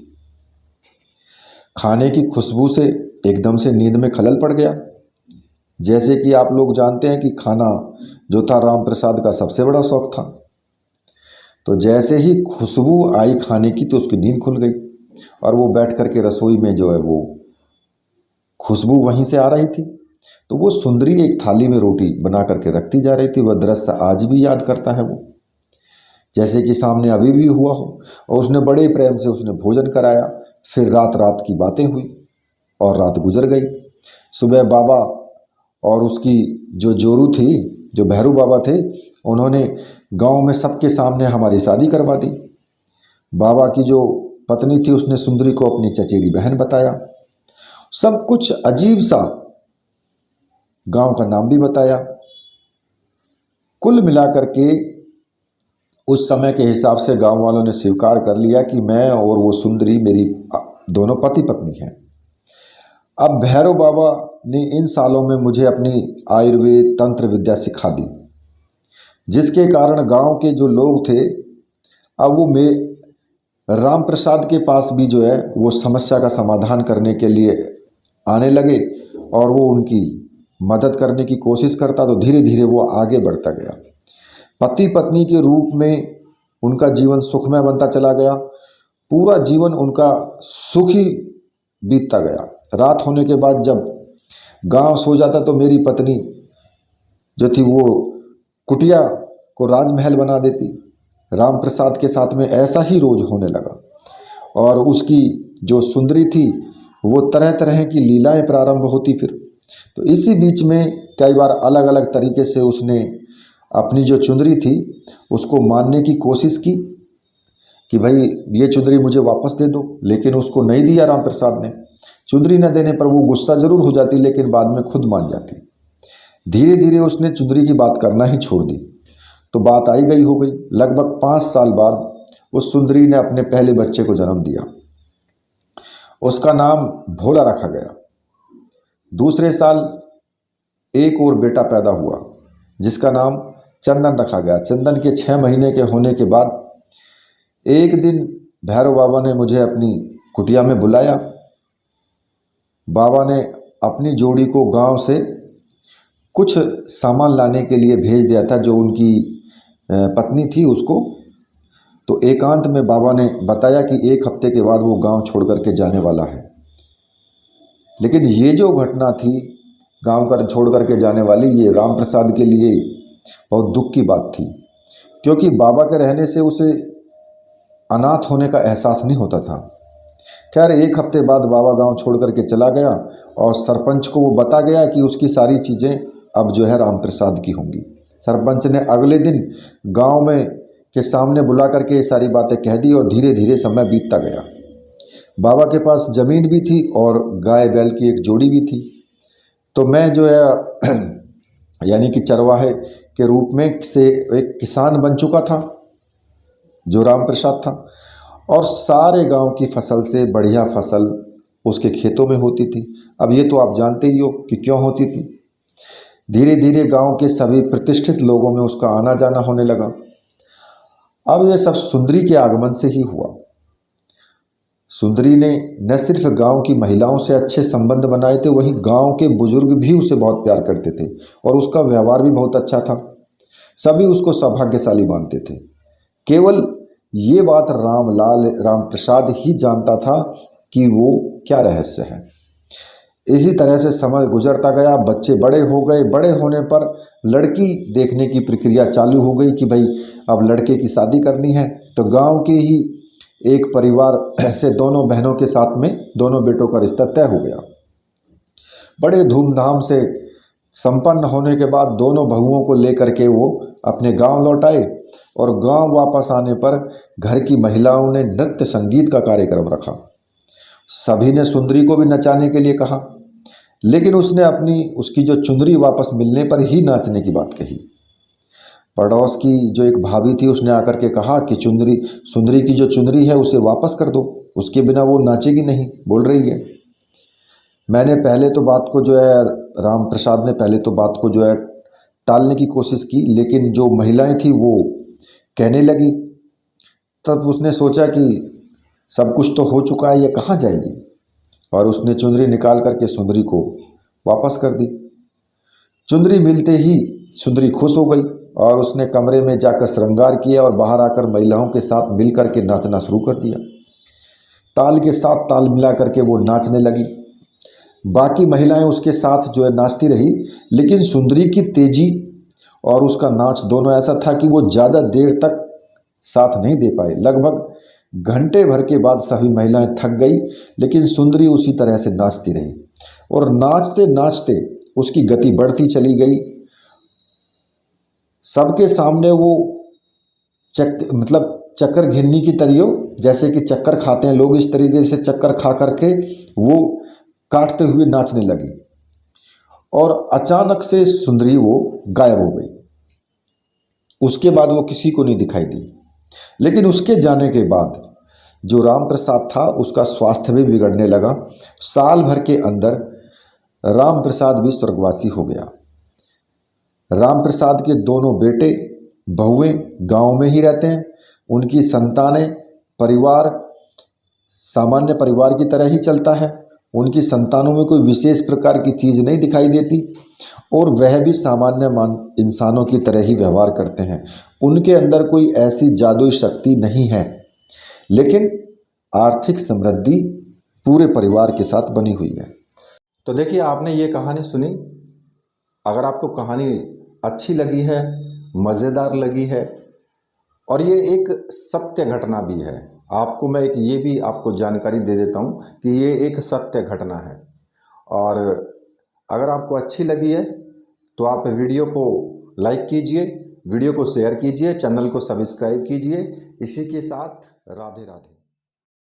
खाने की खुशबू से एकदम से नींद में खलल पड़ गया। जैसे कि आप लोग जानते हैं कि खाना जो था राम प्रसाद का सबसे बड़ा शौक था। तो जैसे ही खुशबू आई खाने की तो उसकी नींद खुल गई और वो बैठ करके रसोई में जो है वो खुशबू वहीं से आ रही थी। तो वो सुंदरी एक थाली में रोटी बना करके रखती जा रही थी। वह दृश्य आज भी याद करता है वो, जैसे कि सामने अभी भी हुआ हो। और उसने बड़े प्रेम से उसने भोजन कराया। फिर रात रात की बातें हुई और रात गुजर गई। सुबह बाबा और उसकी जो जोरू थी, जो भैरू बाबा थे, उन्होंने गांव में सबके सामने हमारी शादी करवा दी। बाबा की जो पत्नी थी उसने सुंदरी को अपनी चचेरी बहन बताया। सब कुछ अजीब सा, गांव का नाम भी बताया। कुल मिलाकर के उस समय के हिसाब से गांव वालों ने स्वीकार कर लिया कि मैं और वो सुंदरी मेरी दोनों पति पत्नी हैं। अब भैरव बाबा ने इन सालों में मुझे अपनी आयुर्वेद तंत्र विद्या सिखा दी, जिसके कारण गांव के जो लोग थे अब वो राम प्रसाद के पास भी जो है वो समस्या का समाधान करने के लिए आने लगे और वो उनकी मदद करने की कोशिश करता। तो धीरे धीरे वो आगे बढ़ता गया। पति पत्नी के रूप में उनका जीवन सुखमय बनता चला गया। पूरा जीवन उनका सुखी बीतता गया। रात होने के बाद जब गांव सो जाता तो मेरी पत्नी जो थी वो कुटिया को राजमहल बना देती। राम प्रसाद के साथ में ऐसा ही रोज होने लगा और उसकी जो सुंदरी थी वो तरह तरह की लीलाएं प्रारंभ होती। फिर तो इसी बीच में कई बार अलग अलग तरीके से उसने अपनी जो चुंदरी थी उसको मानने की कोशिश की कि भाई ये चुंदरी मुझे वापस दे दो, लेकिन उसको नहीं दिया राम प्रसाद ने। चुंदरी न देने पर वो गुस्सा जरूर हो जाती, लेकिन बाद में खुद मान जाती। धीरे धीरे उसने चुंदरी की बात करना ही छोड़ दी। तो बात आई गई हो गई। लगभग 5 साल बाद उस सुंदरी ने अपने पहले बच्चे को जन्म दिया। उसका नाम भोला रखा गया। दूसरे साल एक और बेटा पैदा हुआ जिसका नाम चंदन रखा गया। चंदन के 6 महीने के होने के बाद एक दिन भैरव बाबा ने मुझे अपनी कुटिया में बुलाया। बाबा ने अपनी जोड़ी को गांव से कुछ सामान लाने के लिए भेज दिया था, जो उनकी पत्नी थी उसको। तो एकांत में बाबा ने बताया कि 1 हफ्ते के बाद वो गांव छोड़ करके जाने वाला है। लेकिन ये जो घटना थी गांव का छोड़ करके जाने वाली, ये राम प्रसाद के लिए बहुत दुख की बात थी, क्योंकि बाबा के रहने से उसे अनाथ होने का एहसास नहीं होता था। खैर 1 हफ्ते बाद बाबा गांव छोड़ करके चला गया और सरपंच को वो बता गया कि उसकी सारी चीज़ें अब जो है राम प्रसाद की होंगी। सरपंच ने अगले दिन गांव में के सामने बुला करके ये सारी बातें कह दी और धीरे धीरे समय बीतता गया। बाबा के पास ज़मीन भी थी और गाय बैल की एक जोड़ी भी थी। तो मैं जो है यानी कि चरवाहे के रूप में से एक किसान बन चुका था, जो राम प्रसाद था। और सारे गांव की फसल से बढ़िया फसल उसके खेतों में होती थी। अब ये तो आप जानते ही हो कि क्यों होती थी। धीरे धीरे गांव के सभी प्रतिष्ठित लोगों में उसका आना जाना होने लगा। अब ये सब सुंदरी के आगमन से ही हुआ। सुंदरी ने न सिर्फ गांव की महिलाओं से अच्छे संबंध बनाए थे, वहीं गांव के बुजुर्ग भी उसे बहुत प्यार करते थे और उसका व्यवहार भी बहुत अच्छा था। सभी उसको सौभाग्यशाली मानते थे। केवल ये बात राम प्रसाद ही जानता था कि वो क्या रहस्य है। इसी तरह से समय गुजरता गया, बच्चे बड़े हो गए। बड़े होने पर लड़की देखने की प्रक्रिया चालू हो गई कि भाई अब लड़के की शादी करनी है। तो गांव के ही एक परिवार से दोनों बहनों के साथ में दोनों बेटों का रिश्ता तय हो गया। बड़े धूमधाम से संपन्न होने के बाद दोनों बहुओं को लेकर के वो अपने गांव लौट आए और गांव वापस आने पर घर की महिलाओं ने नृत्य संगीत का कार्यक्रम रखा। सभी ने सुंदरी को भी नचाने के लिए कहा, लेकिन उसने उसकी जो चुनरी वापस मिलने पर ही नाचने की बात कही। पड़ोस की जो एक भाभी थी उसने आकर के कहा कि सुंदरी की जो चुनरी है उसे वापस कर दो, उसके बिना वो नाचेगी नहीं, बोल रही है। मैंने पहले तो बात को जो है राम प्रसाद ने पहले तो बात को जो है टालने की कोशिश की, लेकिन जो महिलाएं थी वो कहने लगी। तब उसने सोचा कि सब कुछ तो हो चुका है, ये कहाँ जाएगी, और उसने चुनरी निकाल करके सुंदरी को वापस कर दी। चुनरी मिलते ही सुंदरी खुश हो गई और उसने कमरे में जाकर श्रृंगार किया और बाहर आकर महिलाओं के साथ मिल करके नाचना शुरू कर दिया। ताल के साथ ताल मिला करके वो नाचने लगी। बाकी महिलाएं उसके साथ जो है नाचती रही, लेकिन सुंदरी की तेजी और उसका नाच दोनों ऐसा था कि वो ज़्यादा देर तक साथ नहीं दे पाए। लगभग घंटे भर के बाद सभी महिलाएं थक गई, लेकिन सुंदरी उसी तरह से नाचती रही और नाचते नाचते उसकी गति बढ़ती चली गई। सबके सामने वो चक्कर घिन्नी की तरह, जैसे कि चक्कर खाते हैं लोग, इस तरीके से चक्कर खा करके वो काटते हुए नाचने लगी और अचानक से सुंदरी वो गायब हो गई। उसके बाद वो किसी को नहीं दिखाई दी। लेकिन उसके जाने के बाद जो राम प्रसाद था उसका स्वास्थ्य भी बिगड़ने लगा। साल भर के अंदर राम प्रसाद भी स्वर्गवासी हो गया। राम प्रसाद के दोनों बेटे बहुएं गांव में ही रहते हैं। उनकी संतानें परिवार सामान्य परिवार की तरह ही चलता है। उनकी संतानों में कोई विशेष प्रकार की चीज़ नहीं दिखाई देती और वह भी सामान्य इंसानों की तरह ही व्यवहार करते हैं। उनके अंदर कोई ऐसी जादुई शक्ति नहीं है, लेकिन आर्थिक समृद्धि पूरे परिवार के साथ बनी हुई है। तो देखिए, आपने ये कहानी सुनी। अगर आपको कहानी अच्छी लगी है, मज़ेदार लगी है और ये एक सत्य घटना भी है, आपको मैं एक ये भी आपको जानकारी दे देता हूँ कि ये एक सत्य घटना है। और अगर आपको अच्छी लगी है तो आप वीडियो को लाइक कीजिए, वीडियो को शेयर कीजिए, चैनल को सब्सक्राइब कीजिए। इसी के साथ राधे राधे।